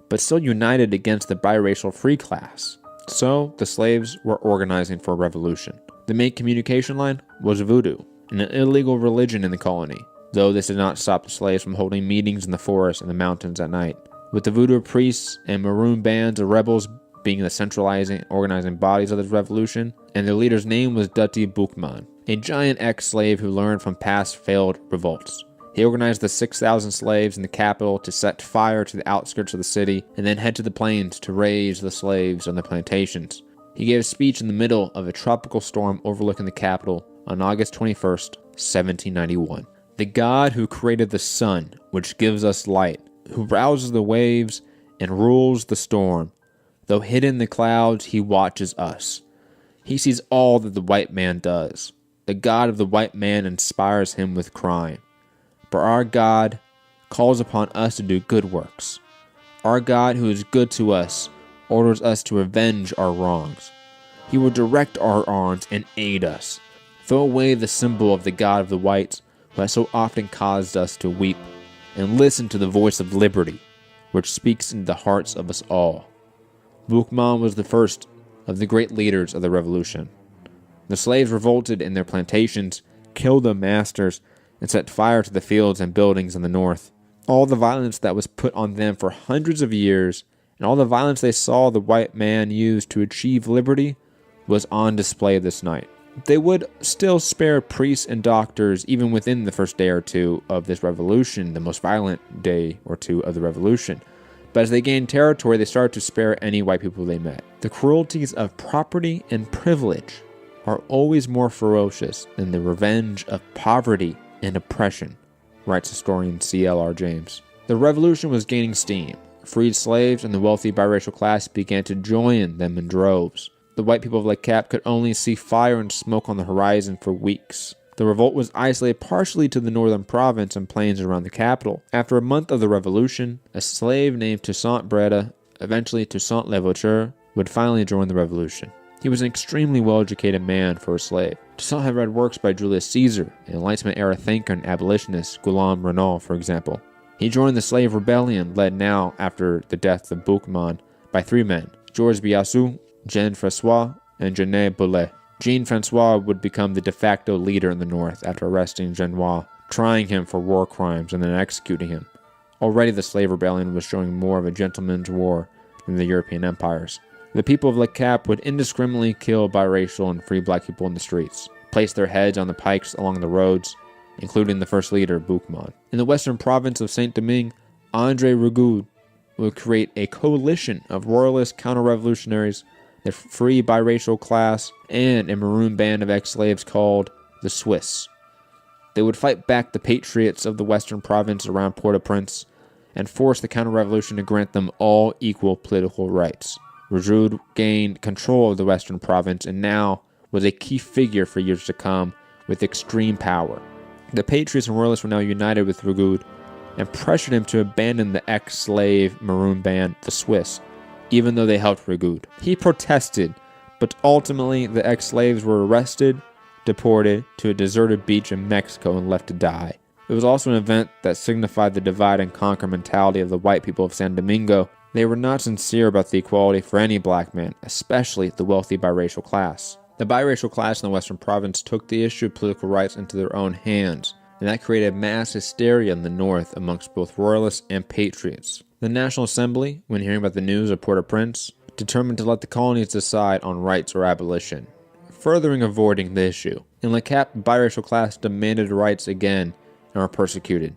but still united against the biracial free class. So the slaves were organizing for a revolution. The main communication line was voodoo, an illegal religion in the colony, though this did not stop the slaves from holding meetings in the forest and the mountains at night. With the voodoo priests and maroon bands of rebels being the centralizing, organizing bodies of this revolution, and their leader's name was Dutty Boukman, a giant ex-slave who learned from past failed revolts. He organized the 6,000 slaves in the capital to set fire to the outskirts of the city and then head to the plains to raise the slaves on the plantations. He gave a speech in the middle of a tropical storm overlooking the capital on August 21st, 1791. The God who created the sun, which gives us light, who rouses the waves and rules the storm, though hidden in the clouds, he watches us. He sees all that the white man does. The God of the white man inspires him with crime. But our God calls upon us to do good works. Our God, who is good to us, orders us to avenge our wrongs. He will direct our arms and aid us. Throw away the symbol of the God of the whites, who has so often caused us to weep, and listen to the voice of liberty, which speaks into the hearts of us all. Boukman was the first of the great leaders of the revolution. The slaves revolted in their plantations, killed their masters, and set fire to the fields and buildings in the north. All the violence that was put on them for hundreds of years, and all the violence they saw the white man use to achieve liberty, was on display this night. They would still spare priests and doctors even within the first day or two of this revolution, the most violent day or two of the revolution. But as they gained territory, they started to spare any white people they met. The cruelties of property and privilege are always more ferocious than the revenge of poverty and oppression, writes historian C.L.R. James. The revolution was gaining steam. Freed slaves and the wealthy biracial class began to join them in droves. The white people of Le Cap could only see fire and smoke on the horizon for weeks. The revolt was isolated partially to the northern province and plains around the capital. After a month of the revolution, a slave named Toussaint Breda, eventually Toussaint Louverture, would finally join the revolution. He was an extremely well-educated man for a slave. Toussaint had read works by Julius Caesar, an Enlightenment-era thinker and abolitionist, Guillaume Renaud, for example. He joined the slave rebellion led now, after the death of Boukman, by three men, Georges Biassou, Jean-François, and Genet Boulet. Jean-François would become the de facto leader in the north after arresting Genois, trying him for war crimes, and then executing him. Already the slave rebellion was showing more of a gentleman's war than the European empires. The people of Le Cap would indiscriminately kill biracial and free black people in the streets, place their heads on the pikes along the roads, including the first leader, Boukman. In the western province of Saint-Domingue, André Rigaud would create a coalition of royalist counter-revolutionaries, the free biracial class, and a maroon band of ex-slaves called the Swiss. They would fight back the patriots of the western province around Port-au-Prince and force the counter-revolution to grant them all equal political rights. Rigaud gained control of the western province and now was a key figure for years to come with extreme power. The patriots and royalists were now united with Rigaud and pressured him to abandon the ex-slave maroon band, the Swiss, even though they helped Rigaud. He protested, but ultimately the ex-slaves were arrested, deported to a deserted beach in Mexico, and left to die. It was also an event that signified the divide and conquer mentality of the white people of San Domingo. They were not sincere about the equality for any black man, especially the wealthy biracial class. The biracial class in the western province took the issue of political rights into their own hands, and that created mass hysteria in the north amongst both royalists and patriots. The National Assembly, when hearing about the news of Port-au-Prince, determined to let the colonies decide on rights or abolition, furthering avoiding the issue. In Le Cap, the biracial class demanded rights again and were persecuted.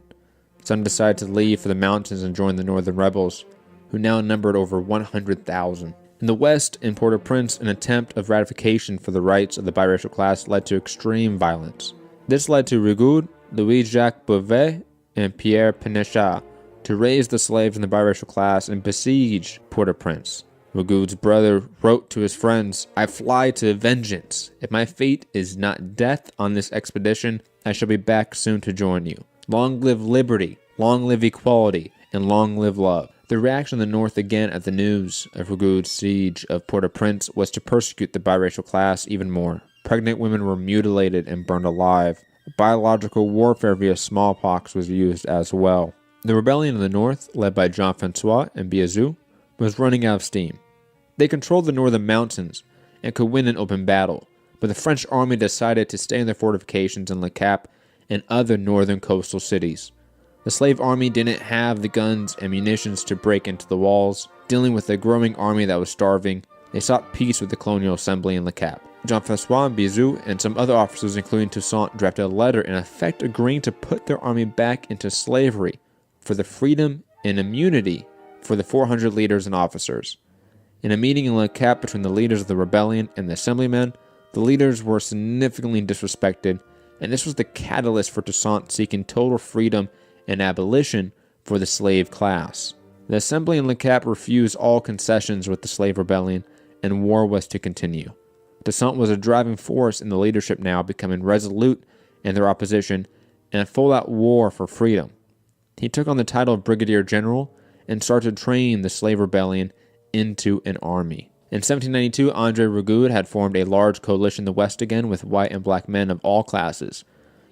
Some decided to leave for the mountains and join the northern rebels, who now numbered over 100,000. In the west, in Port-au-Prince, an attempt of ratification for the rights of the biracial class led to extreme violence. This led to Rigaud, Louis-Jacques Beauvais, and Pierre Pénichard to raise the slaves in the biracial class and besiege Port-au-Prince. Rigaud's brother wrote to his friends, "I fly to vengeance. If my fate is not death on this expedition, I shall be back soon to join you. Long live liberty, long live equality, and long live love." The reaction in the north again at the news of Rigaud's siege of Port-au-Prince was to persecute the biracial class even more. Pregnant women were mutilated and burned alive. Biological warfare via smallpox was used as well. The rebellion in the north, led by Jean-François and Biassou, was running out of steam. They controlled the northern mountains and could win an open battle, but the French army decided to stay in their fortifications in Le Cap and other northern coastal cities. The slave army didn't have the guns and munitions to break into the walls. Dealing with a growing army that was starving, they sought peace with the colonial assembly in Le Cap. Jean-François and Biassou and some other officers, including Toussaint, drafted a letter in effect agreeing to put their army back into slavery for the freedom and immunity for the 400 leaders and officers. In a meeting in Le Cap between the leaders of the rebellion and the assemblymen, the leaders were significantly disrespected, and this was the catalyst for Toussaint seeking total freedom and abolition for the slave class. The assembly in Le Cap refused all concessions with the slave rebellion, and war was to continue. Toussaint was a driving force in the leadership now, becoming resolute in their opposition and a full-out war for freedom. He took on the title of Brigadier General and started training the slave rebellion into an army. In 1792, André Rigaud had formed a large coalition in the West again with white and black men of all classes.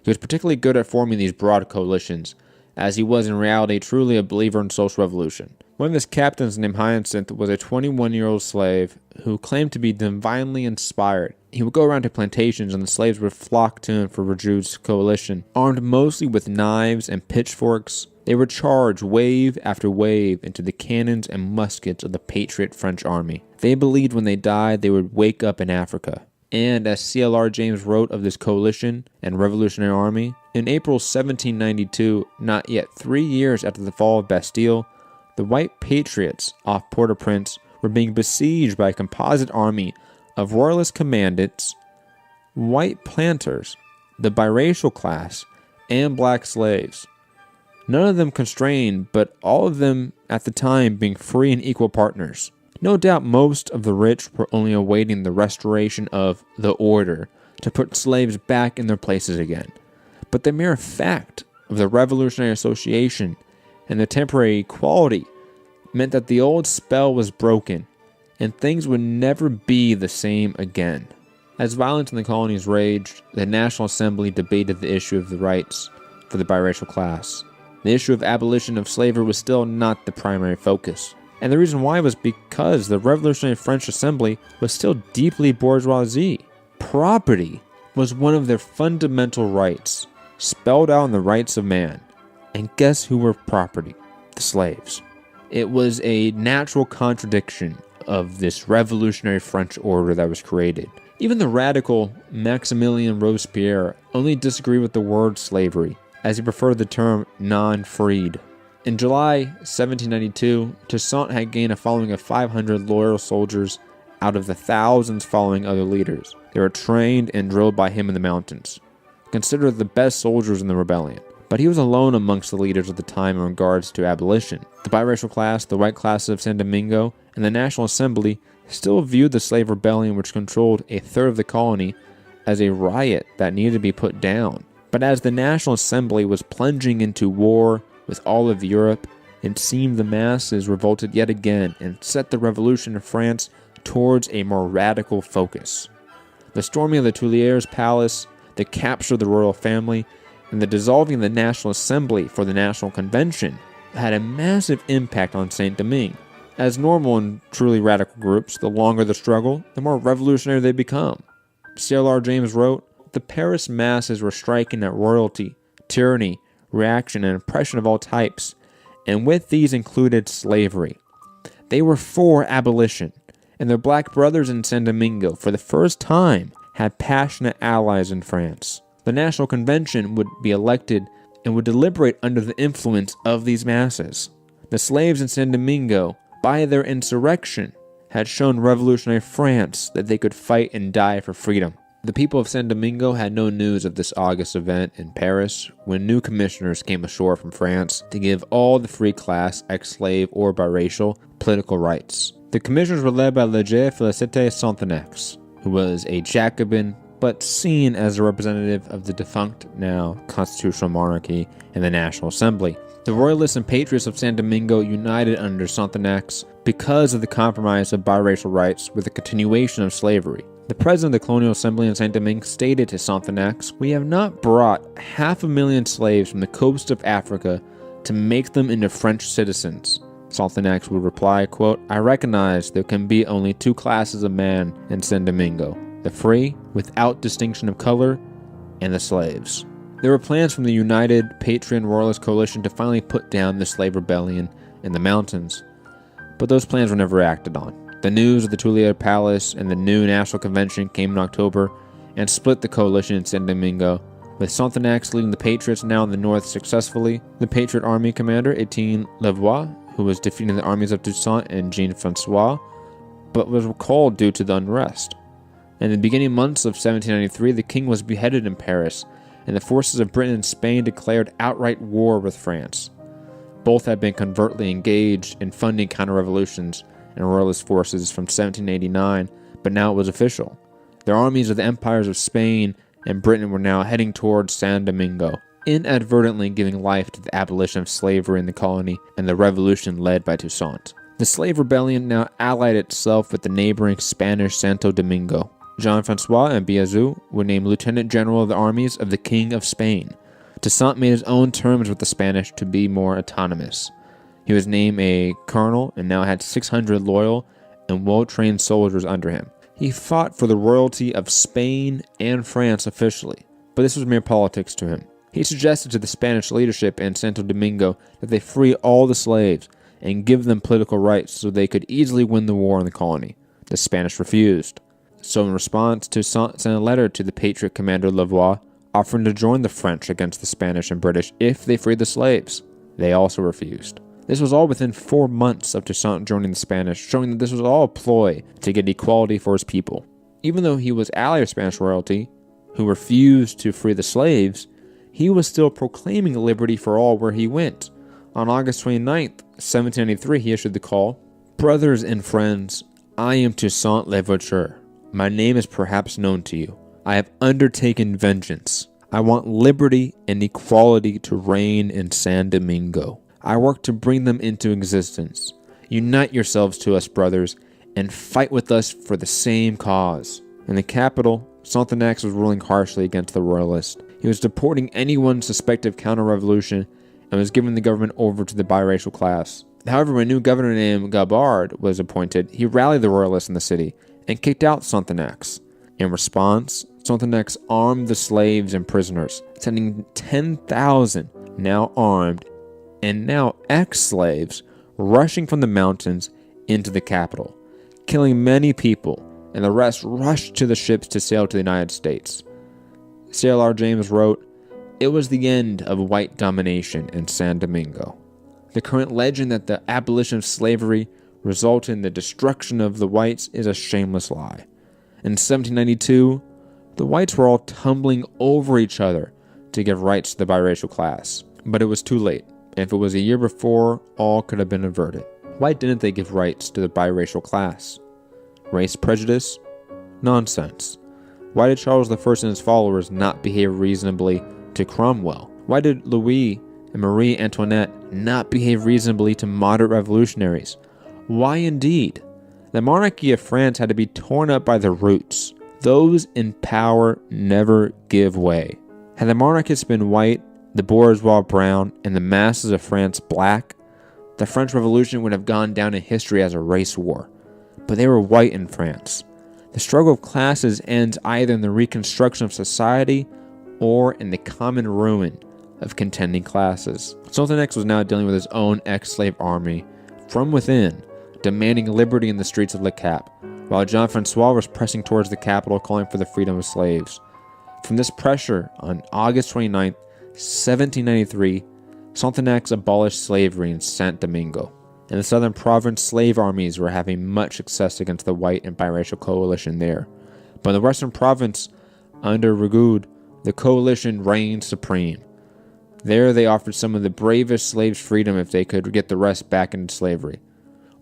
He was particularly good at forming these broad coalitions, as he was in reality truly a believer in social revolution. One of his captains, named Hyacinth, was a 21-year-old slave who claimed to be divinely inspired. He would go around to plantations and the slaves would flock to him for Rigaud's coalition. Armed mostly with knives and pitchforks, they would charge wave after wave into the cannons and muskets of the patriot French army. They believed when they died they would wake up in Africa. And as CLR James wrote of this coalition and revolutionary army, in April 1792, not yet 3 years after the fall of Bastille, the white patriots off Port-au-Prince were being besieged by a composite army of royalist commandants, white planters, the biracial class, and black slaves. None of them constrained, but all of them at the time being free and equal partners. No doubt most of the rich were only awaiting the restoration of the order to put slaves back in their places again. But the mere fact of the Revolutionary Association and the temporary equality meant that the old spell was broken, and things would never be the same again. As violence in the colonies raged, the National Assembly debated the issue of the rights for the biracial class. The issue of abolition of slavery was still not the primary focus. And the reason why was because the Revolutionary French Assembly was still deeply bourgeoisie. Property was one of their fundamental rights, spelled out in the Rights of Man. And guess who were property? The slaves. It was a natural contradiction of this revolutionary French order that was created. Even the radical Maximilien Robespierre only disagreed with the word slavery, as he preferred the term non-freed. In July 1792, Toussaint had gained a following of 500 loyal soldiers out of the thousands following other leaders. They were trained and drilled by him in the mountains, considered the best soldiers in the rebellion. But he was alone amongst the leaders of the time in regards to abolition. The biracial class, the white classes of San Domingo, and the National Assembly still viewed the slave rebellion, which controlled a third of the colony, as a riot that needed to be put down. But as the National Assembly was plunging into war with all of Europe, it seemed the masses revolted yet again and set the revolution of France towards a more radical focus. The storming of the Tuileries Palace, the capture of the royal family, and the dissolving of the National Assembly for the National Convention had a massive impact on Saint-Domingue. As normal in truly radical groups, the longer the struggle, the more revolutionary they become. CLR James wrote, "The Paris masses were striking at royalty, tyranny, reaction, and oppression of all types, and with these included slavery. They were for abolition, and their black brothers in San Domingo, for the first time, had passionate allies in France. The National Convention would be elected and would deliberate under the influence of these masses. The slaves in San Domingo, by their insurrection, had shown revolutionary France that they could fight and die for freedom." The people of San Domingo had no news of this August event in Paris when new commissioners came ashore from France to give all the free class, ex-slave or biracial, political rights. The commissioners were led by Leger Félicité Sonthonax, who was a Jacobin but seen as a representative of the defunct now constitutional monarchy and the National Assembly. The royalists and patriots of San Domingo united under Sonthonax because of the compromise of biracial rights with the continuation of slavery. The president of the Colonial Assembly in Saint Domingue stated to Sonthonax, "We have not brought 500,000 slaves from the coast of Africa to make them into French citizens." Sonthonax would reply, quote, "I recognize there can be only two classes of man in Saint Domingo, the free, without distinction of color, and the slaves." There were plans from the United Patriot Royalist Coalition to finally put down the slave rebellion in the mountains, but those plans were never acted on. The news of the Tuileries Palace and the new National Convention came in October and split the coalition in Saint Domingo, with Sonthonax leading the Patriots now in the north successfully. The Patriot Army commander, Etienne Louvois, who was defeating the armies of Toussaint and Jean-Francois, but was recalled due to the unrest. In the beginning months of 1793, the king was beheaded in Paris, and the forces of Britain and Spain declared outright war with France. Both had been covertly engaged in funding counter-revolutions and royalist forces from 1789, but now it was official. The armies of the empires of Spain and Britain were now heading towards San Domingo, inadvertently giving life to the abolition of slavery in the colony and the revolution led by Toussaint. The slave rebellion now allied itself with the neighboring Spanish Santo Domingo. Jean-Francois and Biazu were named lieutenant general of the armies of the King of Spain. Toussaint made his own terms with the Spanish to be more autonomous. He was named a colonel and now had 600 loyal and well-trained soldiers under him. He fought for the royalty of Spain and France officially, but this was mere politics to him. He suggested to the Spanish leadership in Santo Domingo that they free all the slaves and give them political rights so they could easily win the war in the colony. The Spanish refused. So in response, Toussaint sent a letter to the Patriot commander Louvois, offering to join the French against the Spanish and British if they freed the slaves. They also refused. This was all within 4 months of Toussaint joining the Spanish, showing that this was all a ploy to get equality for his people. Even though he was ally of Spanish royalty, who refused to free the slaves, he was still proclaiming liberty for all where he went. On August 29th, 1793, he issued the call, "Brothers and friends, I am Toussaint Louverture. My name is perhaps known to you. I have undertaken vengeance. I want liberty and equality to reign in San Domingo. I work to bring them into existence. Unite yourselves to us, brothers, and fight with us for the same cause." In the capital, Sonthonax was ruling harshly against the royalists. He was deporting anyone suspected of counter-revolution and was giving the government over to the biracial class. However, when a new governor named Gabbard was appointed, he rallied the royalists in the city and kicked out Sonthonax. In response, Sonthonax armed the slaves and prisoners, sending 10,000 now armed and now ex-slaves rushing from the mountains into the capital, killing many people, and the rest rushed to the ships to sail to the United States. C.L.R. James wrote, "It was the end of white domination in San Domingo." The current legend that the abolition of slavery resulted in the destruction of the whites is a shameless lie. In 1792, the whites were all tumbling over each other to give rights to the biracial class. But it was too late. If it was a year before, all could have been averted. Why didn't they give rights to the biracial class? Race prejudice? Nonsense. Why did Charles I and his followers not behave reasonably to Cromwell? Why did Louis and Marie Antoinette not behave reasonably to moderate revolutionaries? Why indeed? The monarchy of France had to be torn up by the roots. Those in power never give way. Had the monarchists been white, the bourgeois brown, and the masses of France black, the French Revolution would have gone down in history as a race war. But they were white in France. The struggle of classes ends either in the reconstruction of society or in the common ruin of contending classes. Sonthonax was now dealing with his own ex-slave army from within, demanding liberty in the streets of Le Cap, while Jean-Francois was pressing towards the capital calling for the freedom of slaves. From this pressure, on August 29, 1793, Sonthonax abolished slavery in Saint Domingo. In the southern province, slave armies were having much success against the white and biracial coalition there. But in the western province, under Rigaud, the coalition reigned supreme. There they offered some of the bravest slaves freedom if they could get the rest back into slavery.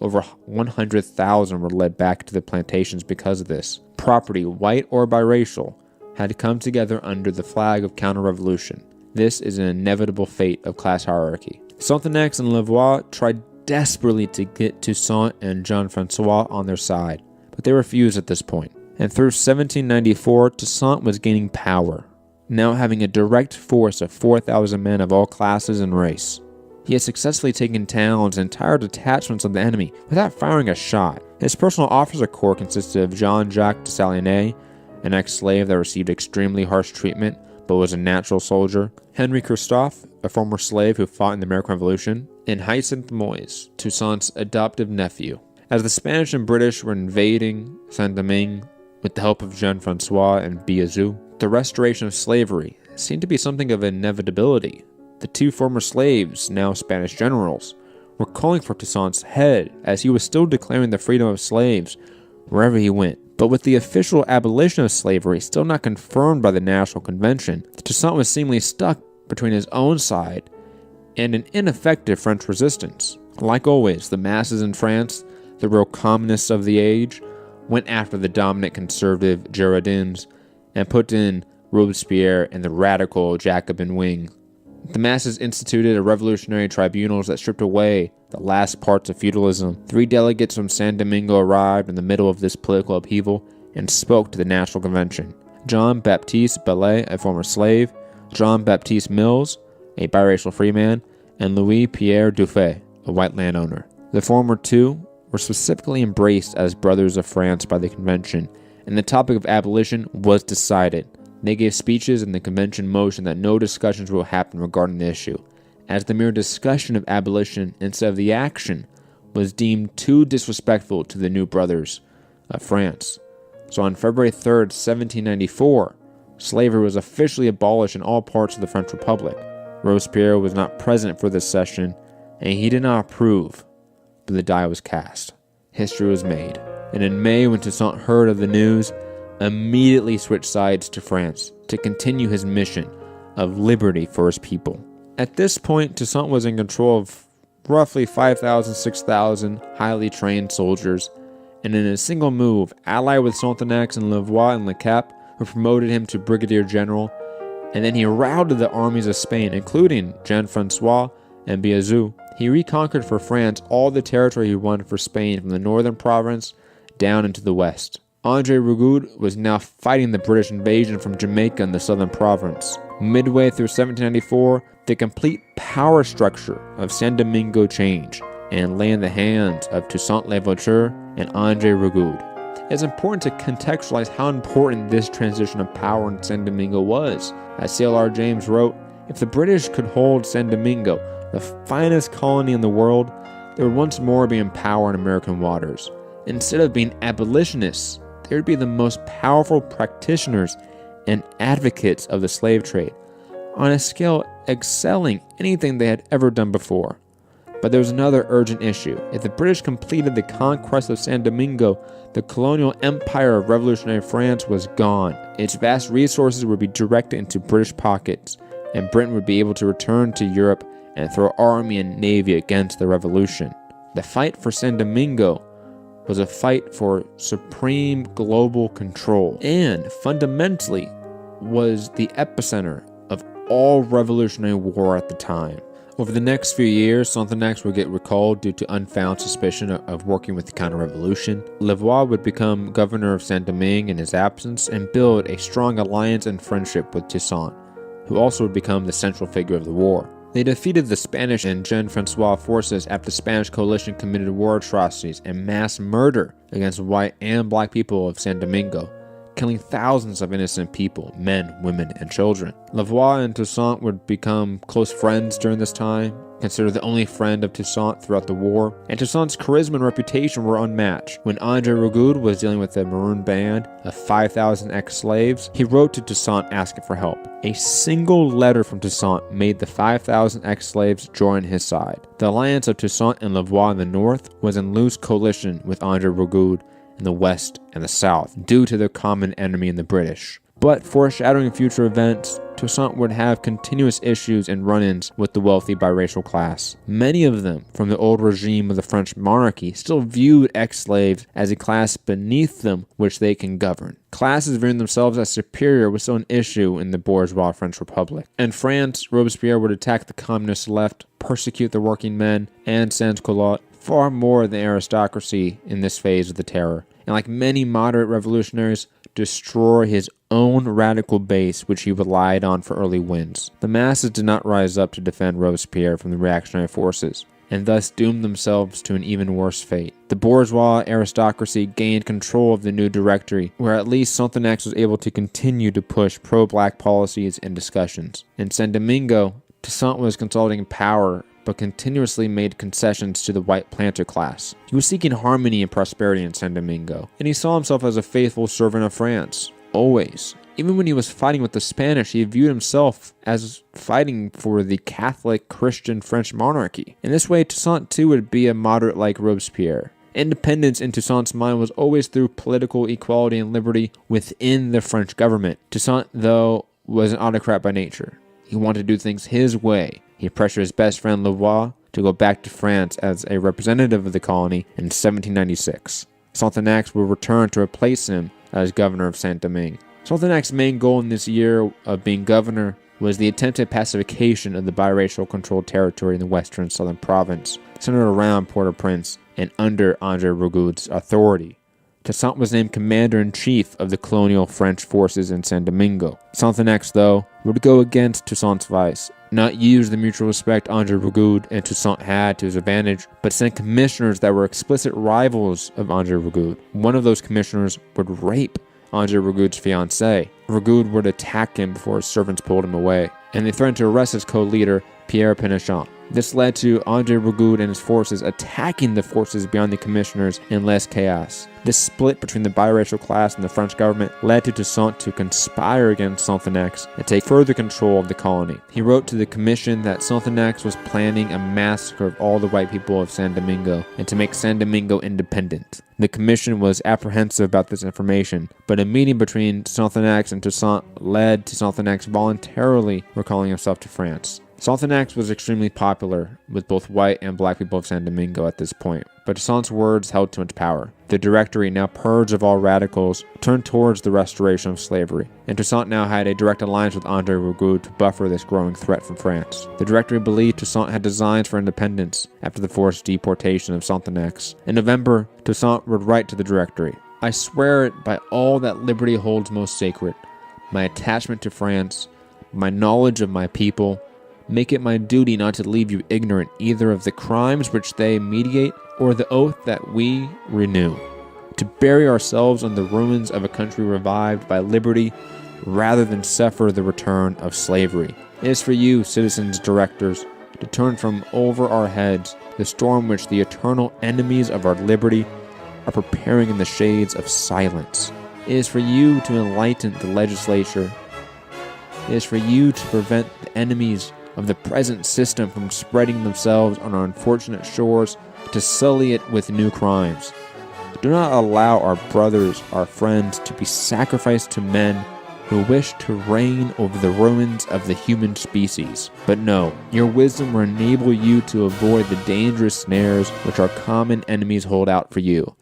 Over 100,000 were led back to the plantations because of this. Property, white or biracial, had to come together under the flag of counter-revolution. This is an inevitable fate of class hierarchy. Sonthonax and Louvois tried desperately to get Toussaint and Jean-Francois on their side, but they refused at this point. And through 1794, Toussaint was gaining power, now having a direct force of 4,000 men of all classes and race. He had successfully taken towns and entire detachments of the enemy without firing a shot. His personal officer corps consisted of Jean-Jacques de Saligny, an ex-slave that received extremely harsh treatment but was a natural soldier, Henry Christophe, a former slave who fought in the American Revolution, and Hyacinthe Moise, Toussaint's adoptive nephew. As the Spanish and British were invading Saint-Domingue with the help of Jean-Francois and Biazoux, the restoration of slavery seemed to be something of an inevitability. The two former slaves, now Spanish generals, were calling for Toussaint's head as he was still declaring the freedom of slaves wherever he went. But with the official abolition of slavery still not confirmed by the National Convention, Toussaint was seemingly stuck between his own side and an ineffective French resistance. Like always, the masses in France, the real communists of the age, went after the dominant conservative Girondins and put in Robespierre and the radical Jacobin wing. The masses instituted a revolutionary tribunals that stripped away the last parts of feudalism. 3 delegates from San Domingo arrived in the middle of this political upheaval and spoke to the National Convention. Jean-Baptiste Bellet, a former slave, Jean-Baptiste Mills, a biracial freeman, and Louis-Pierre Dufay, a white landowner. The former two were specifically embraced as brothers of France by the convention, and the topic of abolition was decided. They gave speeches and the convention motioned that no discussions will happen regarding the issue, as the mere discussion of abolition instead of the action was deemed too disrespectful to the new brothers of France. So on February 3rd, 1794, slavery was officially abolished in all parts of the French Republic. Robespierre was not present for this session, and he did not approve, but the die was cast. History was made, and in May, when Toussaint heard of the news, immediately switched sides to France to continue his mission of liberty for his people. At this point, Toussaint was in control of roughly 5,000, 6,000 highly trained soldiers, and in a single move, allied with Sonthonax and Louvois and Le Cap, who promoted him to brigadier general, and then he routed the armies of Spain, including Jean-Francois and Biazoux. He reconquered for France all the territory he won for Spain from the northern province down into the west. André Rigaud was now fighting the British invasion from Jamaica in the southern province. Midway through 1794, the complete power structure of Saint-Domingue changed and lay in the hands of Toussaint Louverture and André Rigaud. It's important to contextualize how important this transition of power in Saint-Domingue was. As C.L.R. James wrote, if the British could hold Saint-Domingue, the finest colony in the world, they would once more be in power in American waters. Instead of being abolitionists, they would be the most powerful practitioners and advocates of the slave trade, on a scale excelling anything they had ever done before. But there was another urgent issue. If the British completed the conquest of Saint-Domingue, the colonial empire of revolutionary France was gone. Its vast resources would be directed into British pockets, and Britain would be able to return to Europe and throw army and navy against the revolution. The fight for Saint-Domingue was a fight for supreme global control, and fundamentally was the epicenter of all revolutionary war at the time. Over the next few years, Sonthonax would get recalled due to unfounded suspicion of working with the counter-revolution. Louvois would become governor of Saint-Domingue in his absence and build a strong alliance and friendship with Toussaint, who also would become the central figure of the war. They defeated the Spanish and Jean-Francois forces after the Spanish coalition committed war atrocities and mass murder against white and black people of Saint-Domingue, killing thousands of innocent people, men, women, and children. Louvois and Toussaint would become close friends during this time, considered the only friend of Toussaint throughout the war, and Toussaint's charisma and reputation were unmatched. When André Rigaud was dealing with a maroon band of 5,000 ex-slaves, he wrote to Toussaint asking for help. A single letter from Toussaint made the 5,000 ex-slaves join his side. The alliance of Toussaint and Louvois in the north was in loose coalition with André Rigaud in the west and the south, due to their common enemy in the British. But foreshadowing future events, Toussaint would have continuous issues and run-ins with the wealthy biracial class. Many of them, from the old regime of the French monarchy, still viewed ex-slaves as a class beneath them which they can govern. Classes viewing themselves as superior was still an issue in the bourgeois French Republic. In France, Robespierre would attack the communist left, persecute the working men, and sans-culottes far more than the aristocracy in this phase of the terror, and like many moderate revolutionaries, destroy his own radical base which he relied on for early wins. The masses did not rise up to defend Robespierre from the reactionary forces, and thus doomed themselves to an even worse fate. The bourgeois aristocracy gained control of the new directory, where at least Sonthonax was able to continue to push pro-black policies and discussions. In Saint-Domingue, Toussaint was consolidating power, but continuously made concessions to the white planter class. He was seeking harmony and prosperity in Saint-Domingue, and he saw himself as a faithful servant of France, always. Even when he was fighting with the Spanish, he viewed himself as fighting for the Catholic Christian French monarchy. In this way, Toussaint too would be a moderate like Robespierre. Independence in Toussaint's mind was always through political equality and liberty within the French government. Toussaint, though, was an autocrat by nature. He wanted to do things his way. He pressured his best friend Louvois to go back to France as a representative of the colony in 1796. Sonthonax would return to replace him as governor of Saint-Domingue. Sonthonax's main goal in this year of being governor was the attempted pacification of the biracial controlled territory in the western southern province, centered around Port-au-Prince and under André Rigaud's authority. Toussaint was named commander-in-chief of the colonial French forces in Saint-Domingue. Sonthonax, though, would go against Toussaint's vice, not use the mutual respect André Rigaud and Toussaint had to his advantage, but sent commissioners that were explicit rivals of André Rigaud. One of those commissioners would rape André Rigaud's fiancée. Rigaud would attack him before his servants pulled him away, and they threatened to arrest his co-leader, Pierre Pénichon. This led to André Rigaud and his forces attacking the forces beyond the commissioners in Les Chaos. This split between the biracial class and the French government led to Toussaint to conspire against Sonthonax and take further control of the colony. He wrote to the commission that Sonthonax was planning a massacre of all the white people of San Domingo and to make San Domingo independent. The commission was apprehensive about this information, but a meeting between Sonthonax and Toussaint led to Sonthonax voluntarily recalling himself to France. Sonthonax was extremely popular with both white and black people of San Domingo at this point, but Toussaint's words held too much power. The Directory, now purged of all radicals, turned towards the restoration of slavery, and Toussaint now had a direct alliance with André Rigaud to buffer this growing threat from France. The Directory believed Toussaint had designs for independence after the forced deportation of Sonthonax. In November, Toussaint would write to the Directory, "I swear it by all that liberty holds most sacred, my attachment to France, my knowledge of my people, make it my duty not to leave you ignorant either of the crimes which they mediate or the oath that we renew, to bury ourselves on the ruins of a country revived by liberty rather than suffer the return of slavery. It is for you, citizens directors, to turn from over our heads the storm which the eternal enemies of our liberty are preparing in the shades of silence. It is for you to enlighten the legislature. It is for you to prevent the enemies of the present system from spreading themselves on our unfortunate shores to sully it with new crimes. Do not allow our brothers, our friends, to be sacrificed to men who wish to reign over the ruins of the human species. But no, your wisdom will enable you to avoid the dangerous snares which our common enemies hold out for you.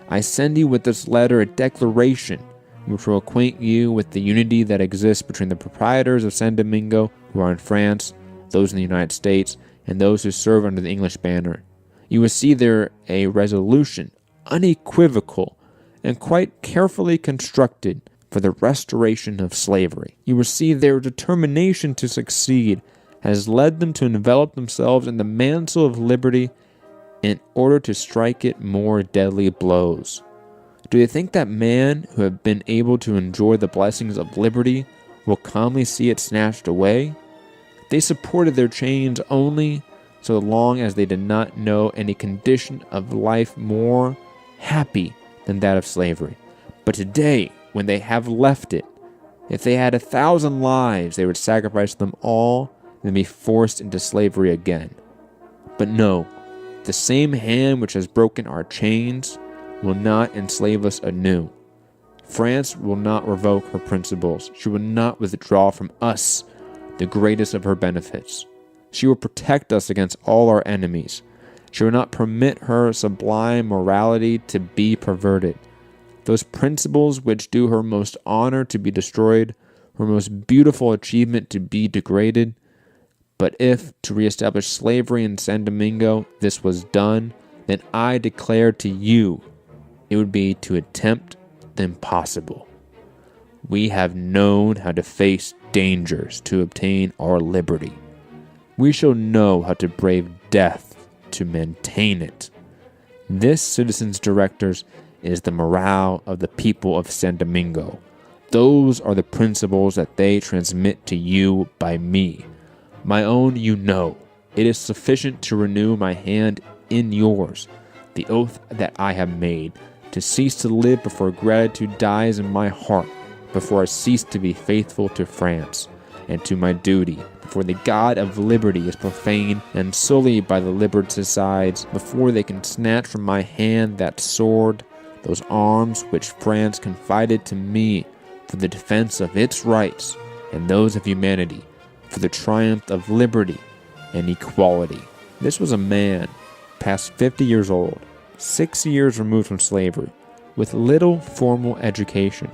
I send you with this letter a declaration which will acquaint you with the unity that exists between the proprietors of San Domingo who are in France, those in the United States, and those who serve under the English banner. You will see there a resolution, unequivocal, and quite carefully constructed for the restoration of slavery. You will see their determination to succeed has led them to envelop themselves in the mantle of liberty in order to strike it more deadly blows. Do you think that men who have been able to enjoy the blessings of liberty will calmly see it snatched away? They supported their chains only so long as they did not know any condition of life more happy than that of slavery. But today, when they have left it, if they had 1,000 lives, they would sacrifice them all and be forced into slavery again. But no, the same hand which has broken our chains will not enslave us anew. France will not revoke her principles. She will not withdraw from us the greatest of her benefits. She will protect us against all our enemies. She will not permit her sublime morality to be perverted. Those principles which do her most honor to be destroyed, her most beautiful achievement to be degraded. But if, to reestablish slavery in San Domingo, this was done, then I declare to you, it would be to attempt the impossible. We have known how to face dangers to obtain our liberty. We shall know how to brave death to maintain it. This, citizens directors, is the morale of the people of San Domingo. Those are the principles that they transmit to you by me. My own you know. It is sufficient to renew my hand in yours, the oath that I have made, to cease to live before gratitude dies in my heart, before I cease to be faithful to France and to my duty, before the God of liberty is profaned and sullied by the liberticides, before they can snatch from my hand that sword, those arms which France confided to me for the defense of its rights and those of humanity, for the triumph of liberty and equality. This was a man past 50 years old, 6 years removed from slavery, with little formal education,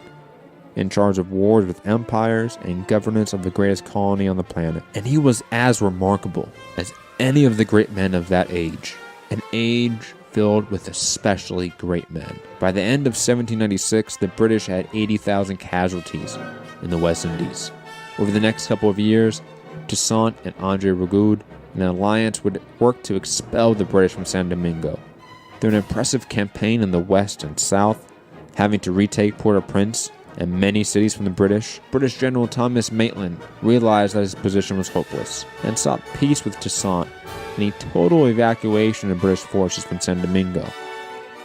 in charge of wars with empires and governance of the greatest colony on the planet. And he was as remarkable as any of the great men of that age, an age filled with especially great men. By the end of 1796, the British had 80,000 casualties in the West Indies. Over the next couple of years, Toussaint and André Rigaud, an alliance, would work to expel the British from San Domingo. Through an impressive campaign in the west and south, having to retake Port-au-Prince, and many cities from the British, British General Thomas Maitland realized that his position was hopeless and sought peace with Toussaint and a total evacuation of British forces from San Domingo.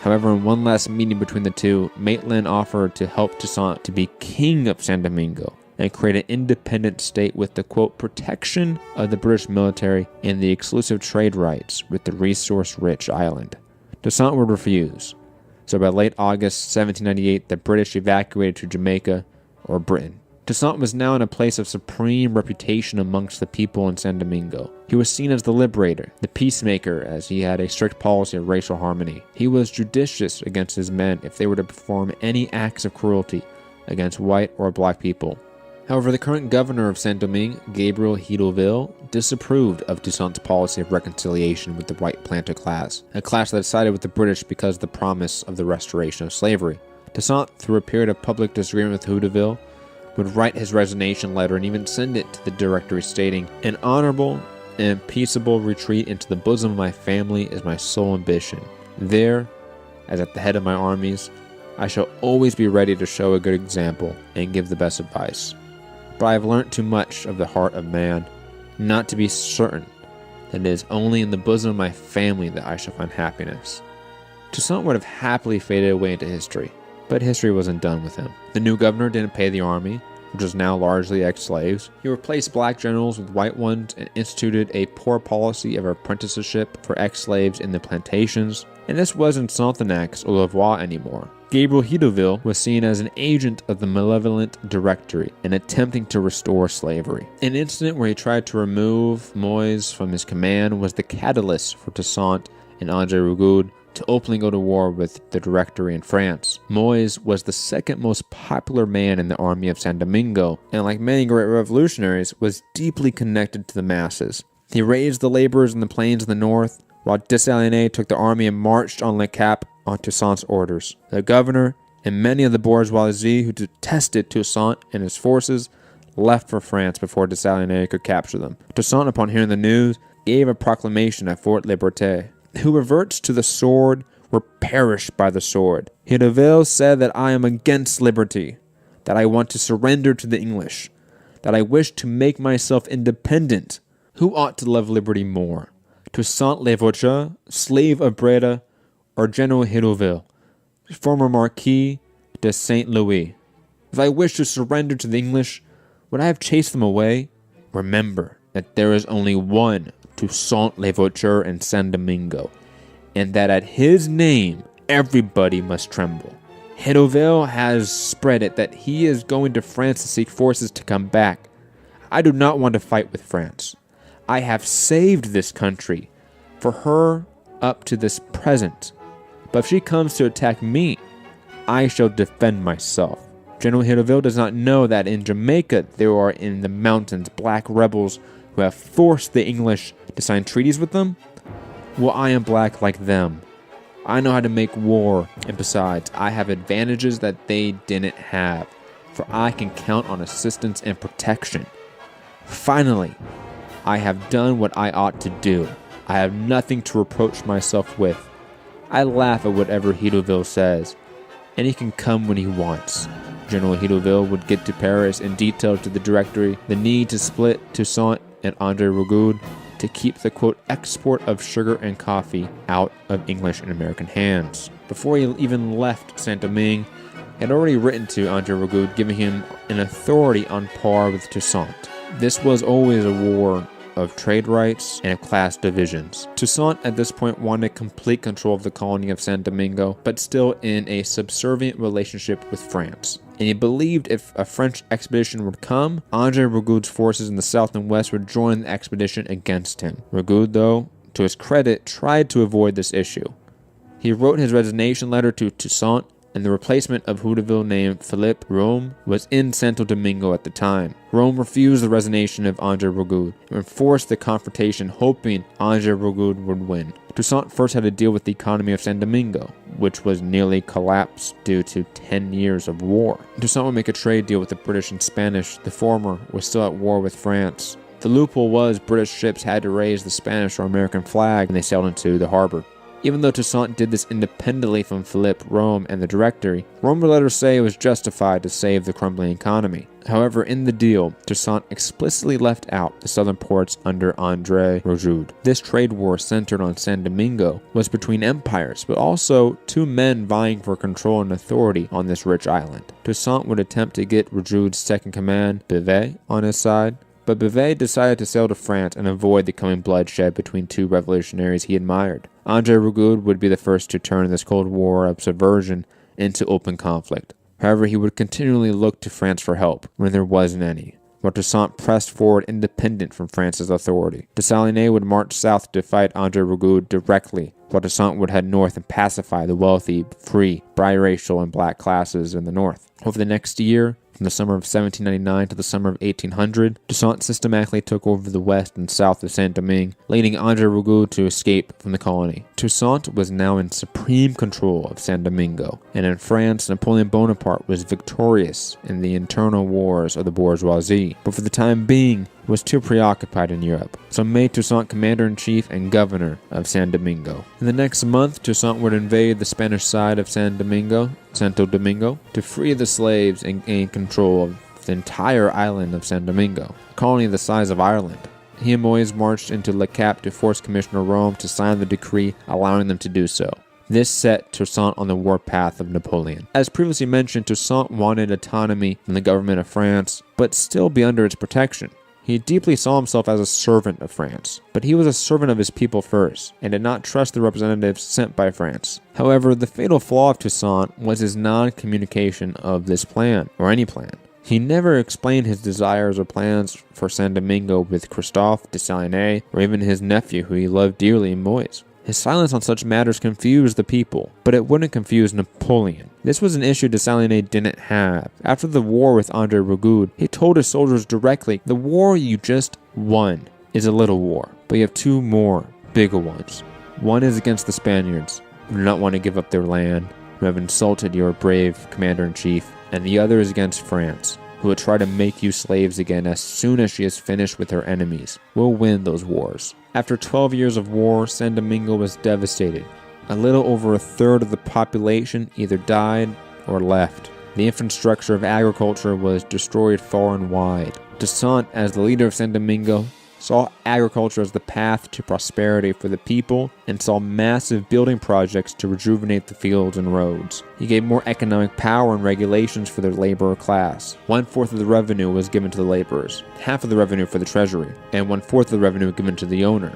However, in one last meeting between the two, Maitland offered to help Toussaint to be king of San Domingo and create an independent state with the, quote, protection of the British military and the exclusive trade rights with the resource-rich island. Toussaint would refuse. So by late August 1798, the British evacuated to Jamaica, or Britain. Toussaint was now in a place of supreme reputation amongst the people in San Domingo. He was seen as the liberator, the peacemaker, as he had a strict policy of racial harmony. He was judicious against his men if they were to perform any acts of cruelty against white or black people. However, the current governor of Saint-Domingue, Gabriel Hidalgo, disapproved of Toussaint's policy of reconciliation with the white planter class, a class that sided with the British because of the promise of the restoration of slavery. Toussaint, through a period of public disagreement with Hidalgo, would write his resignation letter and even send it to the Directory stating, "An honorable and peaceable retreat into the bosom of my family is my sole ambition. There, as at the head of my armies, I shall always be ready to show a good example and give the best advice. But I have learnt too much of the heart of man, not to be certain that it is only in the bosom of my family that I shall find happiness." Toussaint would have happily faded away into history, but history wasn't done with him. The new governor didn't pay the army, which was now largely ex-slaves. He replaced black generals with white ones and instituted a poor policy of apprenticeship for ex-slaves in the plantations. And this wasn't Sonthenac's or Lavoie anymore. Gabriel Hidalgo was seen as an agent of the malevolent Directory and attempting to restore slavery. An incident where he tried to remove Moise from his command was the catalyst for Toussaint and André Rigaud to openly go to war with the Directory in France. Moise was the second most popular man in the army of San Domingo, and like many great revolutionaries, was deeply connected to the masses. He raised the laborers in the plains in the north, while Dessalines took the army and marched on Le Cap on Toussaint's orders. The governor and many of the bourgeoisie who detested Toussaint and his forces left for France before Dessalines could capture them. Toussaint, upon hearing the news, gave a proclamation at Fort Liberté. "Who reverts to the sword will perish by the sword." Hidalgo said that I am against liberty, that I want to surrender to the English, that I wish to make myself independent. Who ought to love liberty more? Toussaint Louverture, slave of Breda, or General Hidalgo, former Marquis de Saint Louis? If I wish to surrender to the English, would I have chased them away? Remember that there is only one Toussaint Louverture in San Domingo, and that at his name everybody must tremble. Hidalgo has spread it that he is going to France to seek forces to come back. I do not want to fight with France. I have saved this country for her up to this present. But if she comes to attack me, I shall defend myself. General Hidalgo does not know that in Jamaica there are in the mountains black rebels who have forced the English to sign treaties with them. Well, I am black like them. I know how to make war, and besides, I have advantages that they didn't have, for I can count on assistance and protection. Finally, I have done what I ought to do. I have nothing to reproach myself with. I laugh at whatever Hidalgo says, and he can come when he wants. General Hidalgo would get to Paris and detail to the Directory the need to split Toussaint and André Rigaud to keep the, quote, export of sugar and coffee out of English and American hands. Before he even left Saint-Domingue, he had already written to André Rigaud, giving him an authority on par with Toussaint. This was always a war of trade rights and of class divisions. Toussaint at this point wanted complete control of the colony of San Domingo, but still in a subservient relationship with France. And he believed if a French expedition would come, André Rigaud's forces in the south and west would join the expedition against him. Rigaud, though, to his credit, tried to avoid this issue. He wrote his resignation letter to Toussaint, and the replacement of Hidalgo named Philippe Rome was in Santo Domingo at the time. Rome refused the resignation of André Rigaud and forced the confrontation, hoping André Rigaud would win. Toussaint first had to deal with the economy of San Domingo, which was nearly collapsed due to 10 years of war. Toussaint would make a trade deal with the British and Spanish. The former was still at war with France. The loophole was British ships had to raise the Spanish or American flag when they sailed into the harbor. Even though Toussaint did this independently from Philippe, Rome, and the Directory, Rome would later say it was justified to save the crumbling economy. However, in the deal, Toussaint explicitly left out the southern ports under André Rojoud. This trade war centered on San Domingo was between empires, but also two men vying for control and authority on this rich island. Toussaint would attempt to get Rojoud's second-command, Beauvais, on his side, but Beauvais decided to sail to France and avoid the coming bloodshed between two revolutionaries he admired. André Rojoud would be the first to turn this Cold War of subversion into open conflict. However, he would continually look to France for help when there wasn't any, while Toussaint pressed forward independent from France's authority. Dessalines would march south to fight André Rojoud directly, while Toussaint would head north and pacify the wealthy, free, biracial, and black classes in the north. Over the next year, from the summer of 1799 to the summer of 1800, Toussaint systematically took over the west and south of Saint-Domingue, leading André Rojoud to escape from the colony. Toussaint was now in supreme control of Saint-Domingo, and in France, Napoleon Bonaparte was victorious in the internal wars of the bourgeoisie, but for the time being, was too preoccupied in Europe, so made Toussaint commander-in-chief and governor of San Domingo. In the next month, Toussaint would invade the Spanish side of Santo Domingo, to free the slaves and gain control of the entire island of San Domingo, a colony the size of Ireland. He and Moïse marched into Le Cap to force Commissioner Rome to sign the decree allowing them to do so. This set Toussaint on the warpath of Napoleon. As previously mentioned, Toussaint wanted autonomy from the government of France, but still be under its protection. He deeply saw himself as a servant of France, but he was a servant of his people first, and did not trust the representatives sent by France. However, the fatal flaw of Toussaint was his non-communication of this plan, or any plan. He never explained his desires or plans for San Domingo with Christophe, Dessalines, or even his nephew who he loved dearly, Moïse. His silence on such matters confused the people, but it wouldn't confuse Napoleon. This was an issue Dessalines didn't have. After the war with André Rojoud, he told his soldiers directly, "The war you just won is a little war, but you have two more bigger ones. One is against the Spaniards, who do not want to give up their land, who have insulted your brave commander-in-chief, and the other is against France, who will try to make you slaves again as soon as she is finished with her enemies. We'll win those wars." After 12 years of war, San Domingo was devastated. A little over a third of the population either died or left. The infrastructure of agriculture was destroyed far and wide. Toussaint, as the leader of San Domingo, saw agriculture as the path to prosperity for the people and saw massive building projects to rejuvenate the fields and roads. He gave more economic power and regulations for the laborer class. 1/4 of the revenue was given to the laborers, half of the revenue for the treasury, and 1/4 of the revenue given to the owner.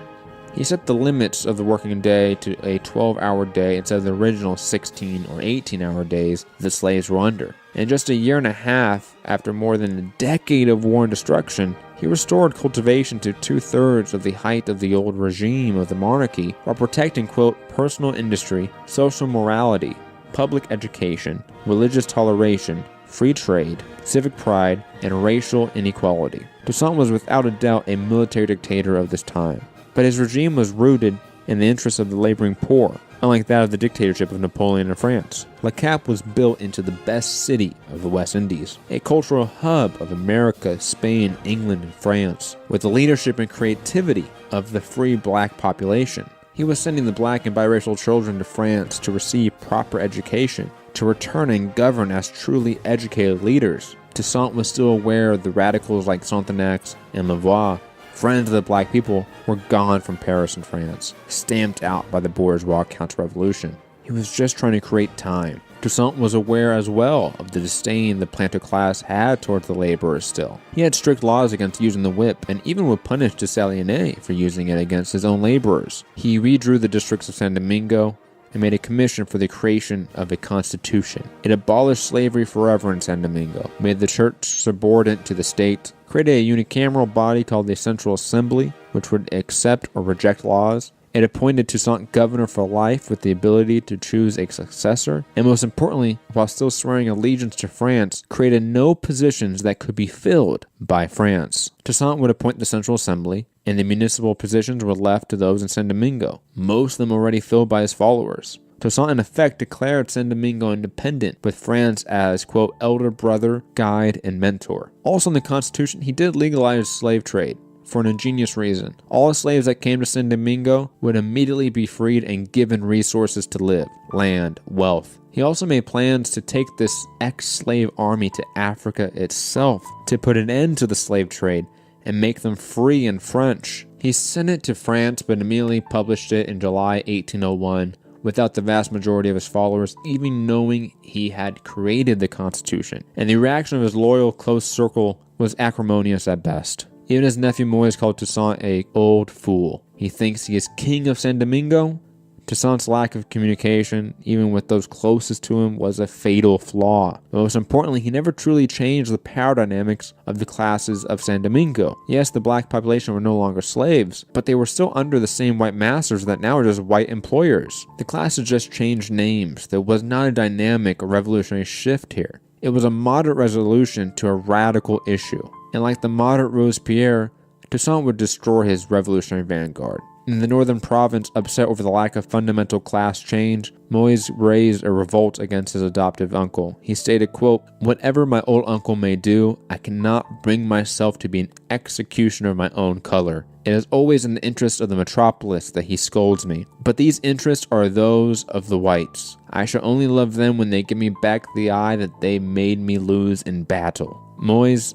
He set the limits of the working day to a 12-hour day instead of the original 16 or 18-hour days the slaves were under. In just a year and a half, after more than a decade of war and destruction, he restored cultivation to 2/3 of the height of the old regime of the monarchy while protecting, quote, personal industry, social morality, public education, religious toleration, free trade, civic pride, and racial inequality. Toussaint was without a doubt a military dictator of this time, but his regime was rooted in the interests of the laboring poor, unlike that of the dictatorship of Napoleon in France. Le Cap was built into the best city of the West Indies, a cultural hub of America, Spain, England, and France, with the leadership and creativity of the free black population. He was sending the black and biracial children to France to receive proper education, to return and govern as truly educated leaders. Toussaint was still aware of the radicals like Sonthonax and Lavoie. Friends of the black people were gone from Paris and France, stamped out by the bourgeois counter-revolution. He was just trying to create time. Toussaint was aware as well of the disdain the planter class had towards the laborers still. He had strict laws against using the whip, and even would punish Dessalines for using it against his own laborers. He redrew the districts of San Domingo and made a commission for the creation of a constitution. It abolished slavery forever in San Domingo, made the church subordinate to the state, created a unicameral body called the Central Assembly, which would accept or reject laws. It appointed Toussaint governor for life with the ability to choose a successor, and most importantly, while still swearing allegiance to France, created no positions that could be filled by France. Toussaint would appoint the Central Assembly, and the municipal positions were left to those in San Domingo, most of them already filled by his followers. Toussaint in effect declared San Domingo independent, with France as, quote, elder brother, guide, and mentor. Also in the Constitution, he did legalize slave trade. for an ingenious reason. All slaves that came to San Domingo would immediately be freed and given resources to live, land, wealth. He also made plans to take this ex-slave army to Africa itself to put an end to the slave trade and make them free in French. He sent it to France but immediately published it in July 1801 without the vast majority of his followers even knowing he had created the Constitution. And the reaction of his loyal close circle was acrimonious at best. Even his nephew Moise called Toussaint a old fool. He thinks he is king of San Domingo. Toussaint's lack of communication, even with those closest to him, was a fatal flaw. Most importantly, he never truly changed the power dynamics of the classes of San Domingo. Yes, the black population were no longer slaves, but they were still under the same white masters that now are just white employers. The classes just changed names. There was not a dynamic or revolutionary shift here. It was a moderate resolution to a radical issue. And like the moderate Robespierre, Toussaint would destroy his revolutionary vanguard. In the northern province, upset over the lack of fundamental class change, Moise raised a revolt against his adoptive uncle. He stated, quote, "Whatever my old uncle may do, I cannot bring myself to be an executioner of my own color. It is always in the interest of the metropolis that he scolds me. But these interests are those of the whites. I shall only love them when they give me back the eye that they made me lose in battle." Moise,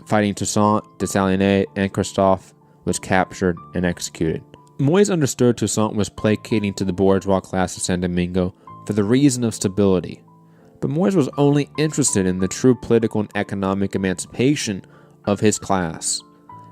fighting Toussaint, Dessalines, and Christophe, was captured and executed. Moise understood Toussaint was placating to the bourgeois class of San Domingo for the reason of stability. But Moise was only interested in the true political and economic emancipation of his class.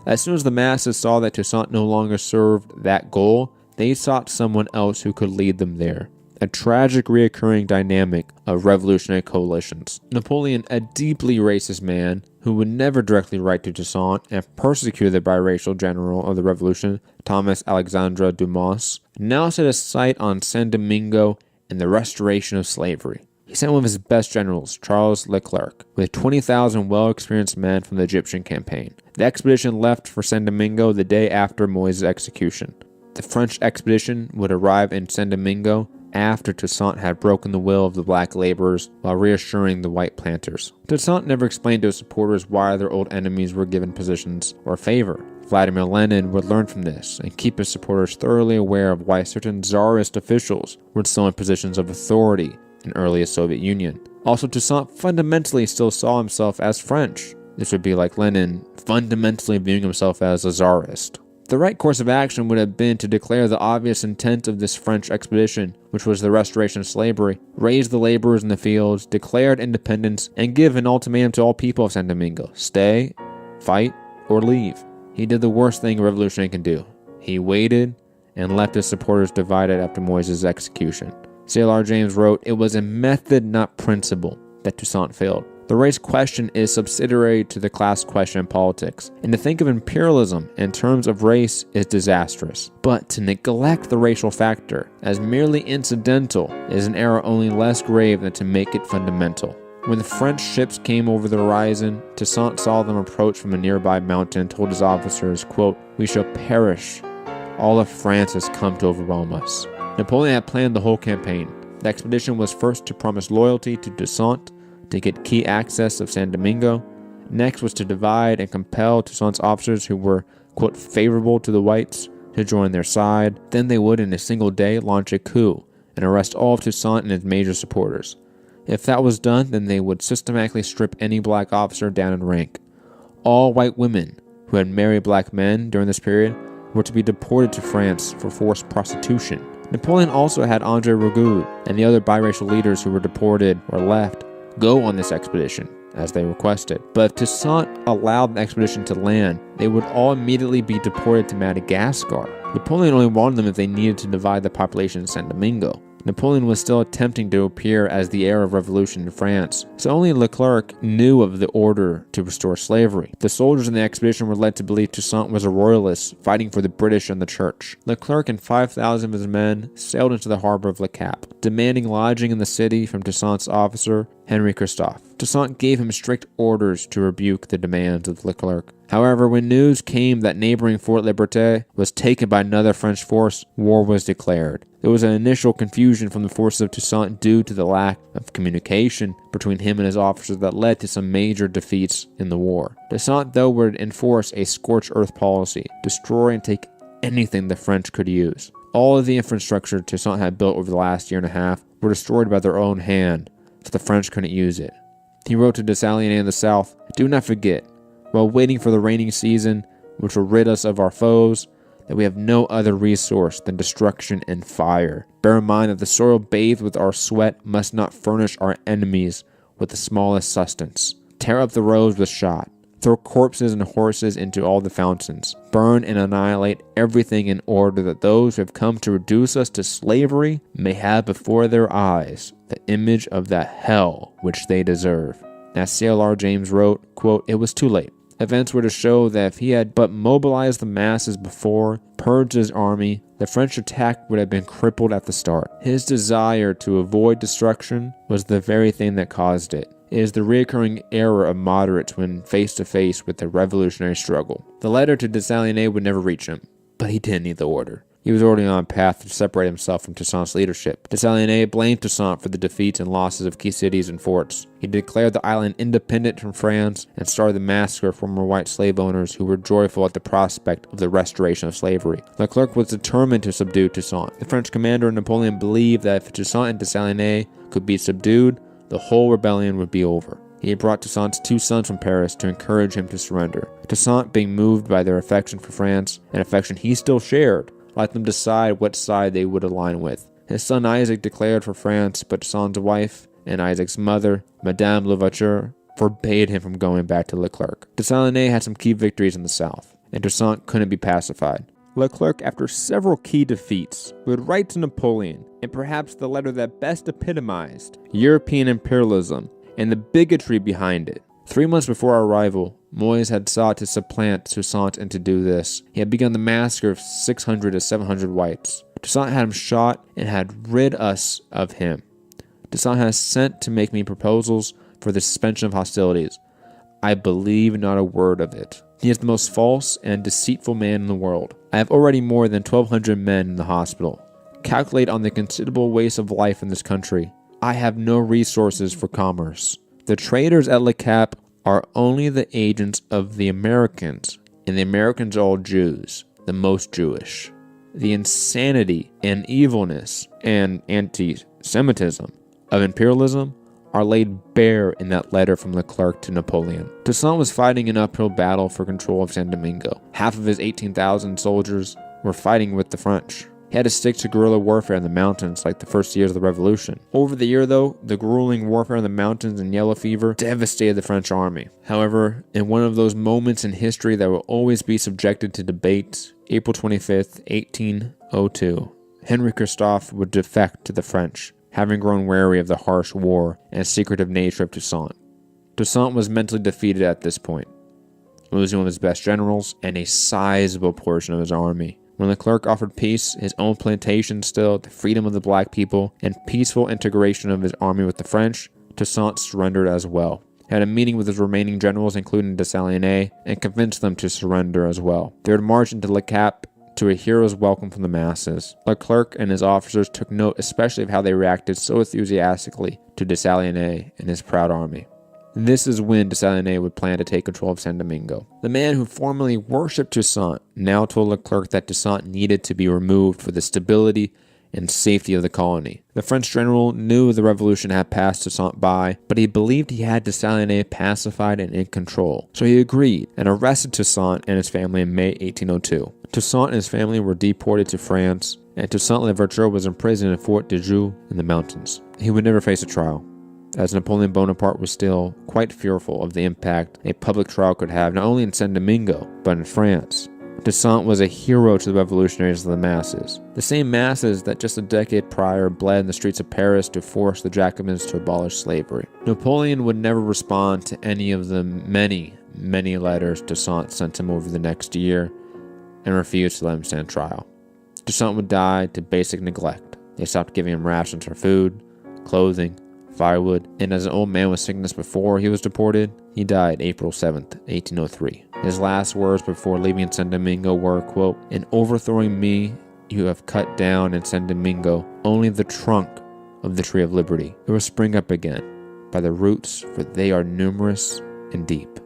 As soon as the masses saw that Toussaint no longer served that goal, they sought someone else who could lead them there. A tragic reoccurring dynamic of revolutionary coalitions. Napoleon, a deeply racist man who would never directly write to Toussaint and persecuted the biracial general of the revolution, Thomas Alexandre Dumas, now set his sight on San Domingo and the restoration of slavery. He sent one of his best generals, Charles Leclerc, with 20,000 well-experienced men from the Egyptian campaign. The expedition left for San Domingo the day after Moise's execution. The French expedition would arrive in San Domingo after Toussaint had broken the will of the black laborers while reassuring the white planters. Toussaint never explained to his supporters why their old enemies were given positions or favor. Vladimir Lenin would learn from this and keep his supporters thoroughly aware of why certain czarist officials were still in positions of authority in early Soviet Union. Also, Toussaint fundamentally still saw himself as French. This would be like Lenin fundamentally viewing himself as a czarist. The right course of action would have been to declare the obvious intent of this French expedition, which was the restoration of slavery, raise the laborers in the fields, declared independence, and give an ultimatum to all people of San Domingo: stay, fight, or leave. He did the worst thing a revolutionary can do. He waited and left his supporters divided after Moise's execution. C.L.R. James wrote, "It was a method, not principle, that Toussaint failed. The race question is subsidiary to the class question in politics, and to think of imperialism in terms of race is disastrous. But to neglect the racial factor as merely incidental is an error only less grave than to make it fundamental." When the French ships came over the horizon, Toussaint saw them approach from a nearby mountain and told his officers, quote, "We shall perish. All of France has come to overwhelm us." Napoleon had planned the whole campaign. The expedition was first to promise loyalty to Toussaint, to get key access of San Domingo. Next was to divide and compel Toussaint's officers who were, quote, favorable to the whites to join their side. Then they would, in a single day, launch a coup and arrest all of Toussaint and his major supporters. If that was done, then they would systematically strip any black officer down in rank. All white women who had married black men during this period were to be deported to France for forced prostitution. Napoleon also had André Rigaud and the other biracial leaders who were deported or left go on this expedition, as they requested. But if Toussaint allowed the expedition to land, they would all immediately be deported to Madagascar. Napoleon only wanted them if they needed to divide the population in San Domingo. Napoleon was still attempting to appear as the heir of revolution in France, so only Leclerc knew of the order to restore slavery. The soldiers in the expedition were led to believe Toussaint was a royalist fighting for the British and the church. Leclerc and 5,000 of his men sailed into the harbor of Le Cap, demanding lodging in the city from Toussaint's officer Henry Christophe. Toussaint gave him strict orders to rebuke the demands of Leclerc. However, when news came that neighboring Fort Liberté was taken by another French force, war was declared. There was an initial confusion from the forces of Toussaint due to the lack of communication between him and his officers that led to some major defeats in the war. Toussaint, though, would enforce a scorched earth policy, destroy and take anything the French could use. All of the infrastructure Toussaint had built over the last year and a half were destroyed by their own hand, so the French couldn't use it. He wrote to Dessalines in the south, "Do not forget, while waiting for the rainy season, which will rid us of our foes, that we have no other resource than destruction and fire. Bear in mind that the soil bathed with our sweat must not furnish our enemies with the smallest sustenance. Tear up the roads with shot. Throw corpses and horses into all the fountains. Burn and annihilate everything in order that those who have come to reduce us to slavery may have before their eyes the image of that hell which they deserve." As CLR James wrote, quote, "It was too late. Events were to show that if he had but mobilized the masses before, purged his army, the French attack would have been crippled at the start. His desire to avoid destruction was the very thing that caused it. It is the recurring error of moderates when face to face with the revolutionary struggle." The letter to Dessalines would never reach him, but he didn't need the order. He was already on a path to separate himself from Toussaint's leadership. Dessalines blamed Toussaint for the defeats and losses of key cities and forts. He declared the island independent from France and started the massacre of former white slave owners who were joyful at the prospect of the restoration of slavery. Leclerc was determined to subdue Toussaint. The French commander Napoleon believed that if Toussaint and Dessalines could be subdued, the whole rebellion would be over. He had brought Toussaint's 2 sons from Paris to encourage him to surrender. Toussaint, being moved by their affection for France, an affection he still shared, let them decide what side they would align with. His son Isaac declared for France, but Toussaint's wife and Isaac's mother, Madame Louverture, forbade him from going back to Leclerc. Dessalines had some key victories in the south, and Toussaint couldn't be pacified. Leclerc, after several key defeats, would write to Napoleon, in perhaps the letter that best epitomized European imperialism and the bigotry behind it. 3 months before our arrival, Moyes had sought to supplant Toussaint, and to do this, he had begun the massacre of 600 to 700 whites. Toussaint had him shot and had rid us of him. Toussaint has sent to make me proposals for the suspension of hostilities. I believe not a word of it. He is the most false and deceitful man in the world. I have already more than 1,200 men in the hospital. Calculate on the considerable waste of life in this country. I have no resources for commerce. The traders at Le Cap are only the agents of the Americans, and the Americans are all Jews, the most Jewish. The insanity and evilness and anti-Semitism of imperialism are laid bare in that letter from Leclerc to Napoleon. Toussaint was fighting an uphill battle for control of Saint Domingo. Half of his 18,000 soldiers were fighting with the French. He had to stick to guerrilla warfare in the mountains like the first years of the Revolution. Over the year, though, the grueling warfare in the mountains and yellow fever devastated the French army. However, in one of those moments in history that will always be subjected to debate, April 25th, 1802, Henry Christophe would defect to the French, having grown wary of the harsh war and secretive nature of Toussaint. Toussaint was mentally defeated at this point, losing one of his best generals and a sizable portion of his army. When Leclerc offered peace, his own plantation still, the freedom of the black people, and peaceful integration of his army with the French, Toussaint surrendered as well. He had a meeting with his remaining generals, including Dessalines, and convinced them to surrender as well. They would march into Le Cap to a hero's welcome from the masses. Leclerc and his officers took note especially of how they reacted so enthusiastically to Dessalines and his proud army. This is when Dessalines would plan to take control of Saint Domingo. The man who formerly worshipped Toussaint now told Leclerc that Toussaint needed to be removed for the stability and safety of the colony. The French general knew the revolution had passed Toussaint by, but he believed he had Dessalines pacified and in control. So he agreed and arrested Toussaint and his family in May 1802. Toussaint and his family were deported to France, and Toussaint Louverture was imprisoned in Fort de Joux in the mountains. He would never face a trial, as Napoleon Bonaparte was still quite fearful of the impact a public trial could have not only in Saint Domingo, but in France. Toussaint was a hero to the revolutionaries of the masses, the same masses that just a decade prior bled in the streets of Paris to force the Jacobins to abolish slavery. Napoleon would never respond to any of the many letters Toussaint sent him over the next year, and refused to let him stand trial. Toussaint would die to basic neglect. They stopped giving him rations for food, clothing, firewood, and as an old man with sickness before he was deported, he died April 7th, 1803. His last words before leaving San Domingo were, quote, "In overthrowing me, you have cut down in San Domingo only the trunk of the tree of liberty. It will spring up again by the roots, for they are numerous and deep."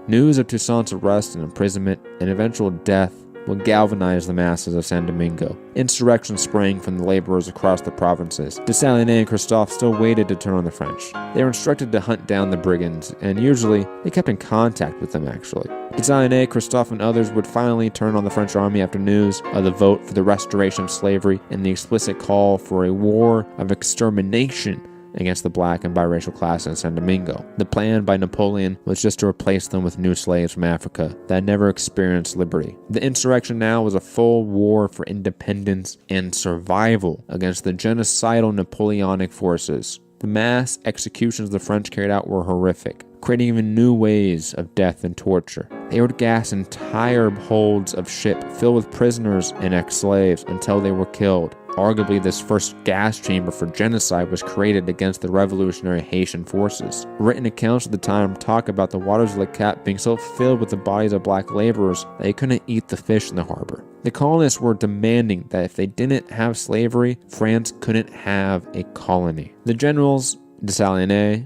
News of Toussaint's arrest and imprisonment and eventual death would galvanize the masses of San Domingo. Insurrection sprang from the laborers across the provinces. Dessalines and Christophe still waited to turn on the French. They were instructed to hunt down the brigands, and usually they kept in contact with them actually. Dessalines, Christophe, and others would finally turn on the French army after news of the vote for the restoration of slavery and the explicit call for a war of extermination against the black and biracial class in San Domingo. The plan by Napoleon was just to replace them with new slaves from Africa that had never experienced liberty. The insurrection now was a full war for independence and survival against the genocidal Napoleonic forces. The mass executions the French carried out were horrific, creating even new ways of death and torture. They would gas entire holds of ship filled with prisoners and ex-slaves until they were killed. Arguably, this first gas chamber for genocide was created against the revolutionary Haitian forces. Written accounts of the time talk about the waters of Le Cap being so filled with the bodies of black laborers that they couldn't eat the fish in the harbor. The colonists were demanding that if they didn't have slavery, France couldn't have a colony. The generals, Dessalines,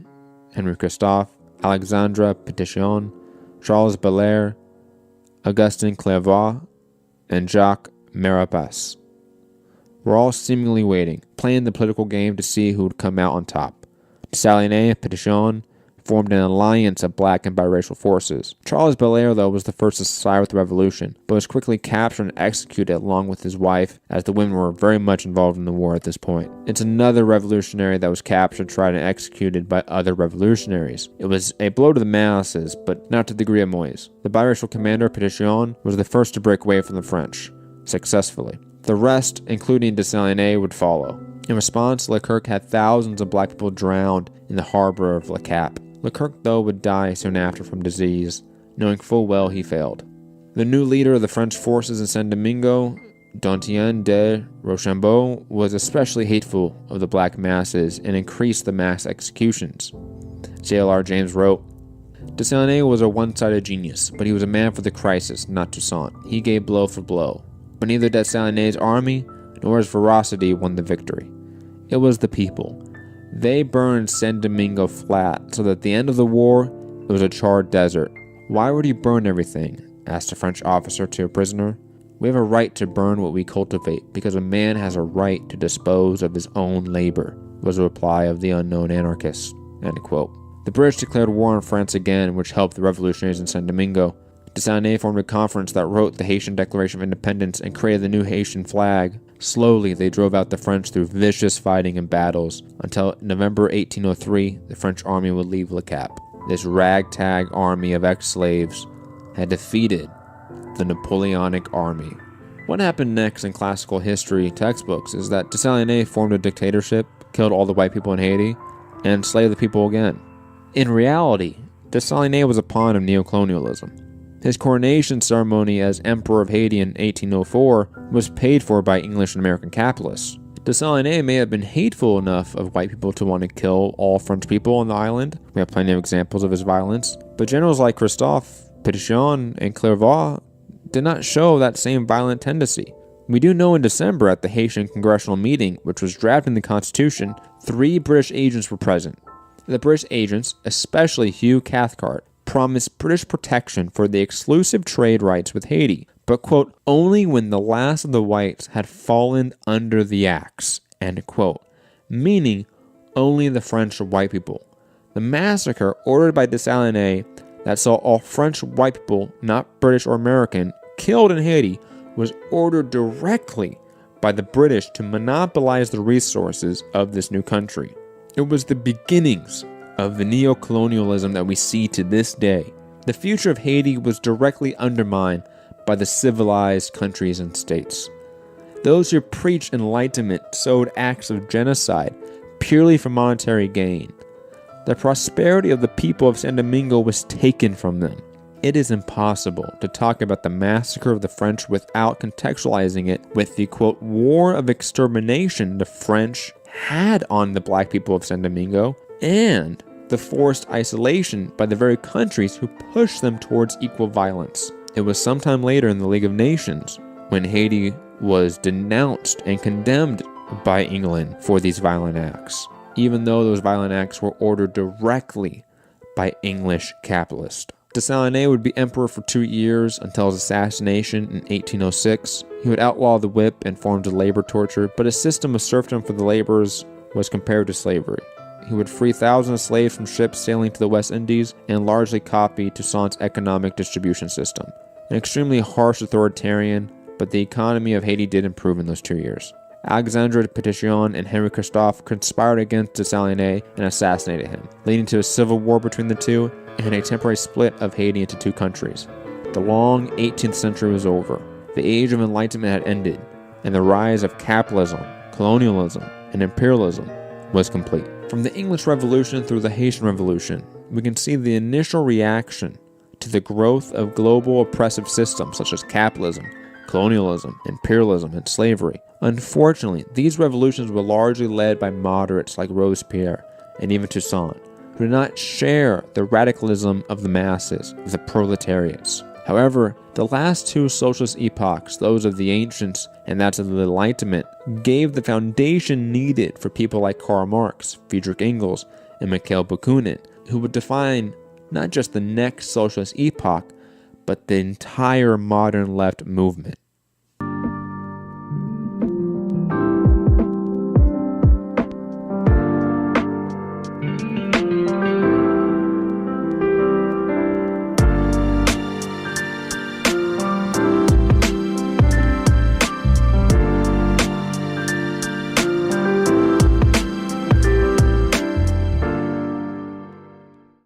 Henri Christophe, Alexandre Pétion, Charles Belair, Augustin Clairvaux, and Jacques Maurepas were all seemingly waiting, playing the political game to see who would come out on top. Dessalines and Pétion formed an alliance of black and biracial forces. Charles Belair, though, was the first to side with the revolution, but was quickly captured and executed along with his wife, as the women were very much involved in the war at this point. It's another revolutionary that was captured, tried, and executed by other revolutionaries. It was a blow to the masses, but not to the degree of Moise. The biracial commander, Pétion, was the first to break away from the French, successfully. The rest, including Dessalines, would follow. In response, Leclerc had thousands of black people drowned in the harbor of Le Cap. Leclerc, though, would die soon after from disease, knowing full well he failed. The new leader of the French forces in San Domingo, Dontien de Rochambeau, was especially hateful of the black masses and increased the mass executions. JLR James wrote, "Dessalines was a one-sided genius, but he was a man for the crisis, not Toussaint. He gave blow for blow. But neither Dessalines' army nor his ferocity won the victory. It was the people. They burned San Domingo flat, so that at the end of the war, it was a charred desert. Why would he burn everything?" asked a French officer to a prisoner. "We have a right to burn what we cultivate, because a man has a right to dispose of his own labor," was the reply of the unknown anarchist. End quote. The British declared war on France again, which helped the revolutionaries in San Domingo. Dessalines formed a conference that wrote the Haitian Declaration of Independence and created the new Haitian flag. Slowly, they drove out the French through vicious fighting and battles, until November 1803, the French army would leave Le Cap. This ragtag army of ex-slaves had defeated the Napoleonic army. What happened next in classical history textbooks is that Dessalines formed a dictatorship, killed all the white people in Haiti, and enslaved the people again. In reality, Dessalines was a pawn of neocolonialism. His coronation ceremony as Emperor of Haiti in 1804 was paid for by English and American capitalists. Dessalines may have been hateful enough of white people to want to kill all French people on the island. We have plenty of examples of his violence. But generals like Christophe, Pétion, and Clairvaux did not show that same violent tendency. We do know in December at the Haitian congressional meeting, which was drafting the Constitution, 3 British agents were present. The British agents, especially Hugh Cathcart, promised British protection for the exclusive trade rights with Haiti, but, quote, only when the last of the whites had fallen under the axe, end quote, meaning only the French white people. The massacre ordered by Dessalines that saw all French white people, not British or American, killed in Haiti was ordered directly by the British to monopolize the resources of this new country. It was the beginnings of the neocolonialism that we see to this day. The future of Haiti was directly undermined by the civilized countries and states. Those who preached Enlightenment sowed acts of genocide purely for monetary gain. The prosperity of the people of San Domingo was taken from them. It is impossible to talk about the massacre of the French without contextualizing it with the, quote, war of extermination the French had on the black people of San Domingo, and the forced isolation by the very countries who pushed them towards equal violence. It was sometime later in the League of Nations when Haiti was denounced and condemned by England for these violent acts, even though those violent acts were ordered directly by English capitalists. Dessalines would be emperor for 2 years until his assassination in 1806. He would outlaw the whip and forms of labor torture, but a system of serfdom for the laborers was compared to slavery. He would free thousands of slaves from ships sailing to the West Indies and largely copy Toussaint's economic distribution system. An extremely harsh authoritarian, but the economy of Haiti did improve in those 2 years. Alexandre Pétion and Henry Christophe conspired against Dessalines and assassinated him, leading to a civil war between the two and a temporary split of Haiti into two countries. The long 18th century was over. The age of Enlightenment had ended, and the rise of capitalism, colonialism, and imperialism was complete. From the English Revolution through the Haitian Revolution, we can see the initial reaction to the growth of global oppressive systems such as capitalism, colonialism, imperialism, and slavery. Unfortunately, these revolutions were largely led by moderates like Robespierre and even Toussaint, who did not share the radicalism of the masses, the proletariats. However, the last two socialist epochs, those of the ancients and that of the Enlightenment, gave the foundation needed for people like Karl Marx, Friedrich Engels, and Mikhail Bakunin, who would define not just the next socialist epoch, but the entire modern left movement.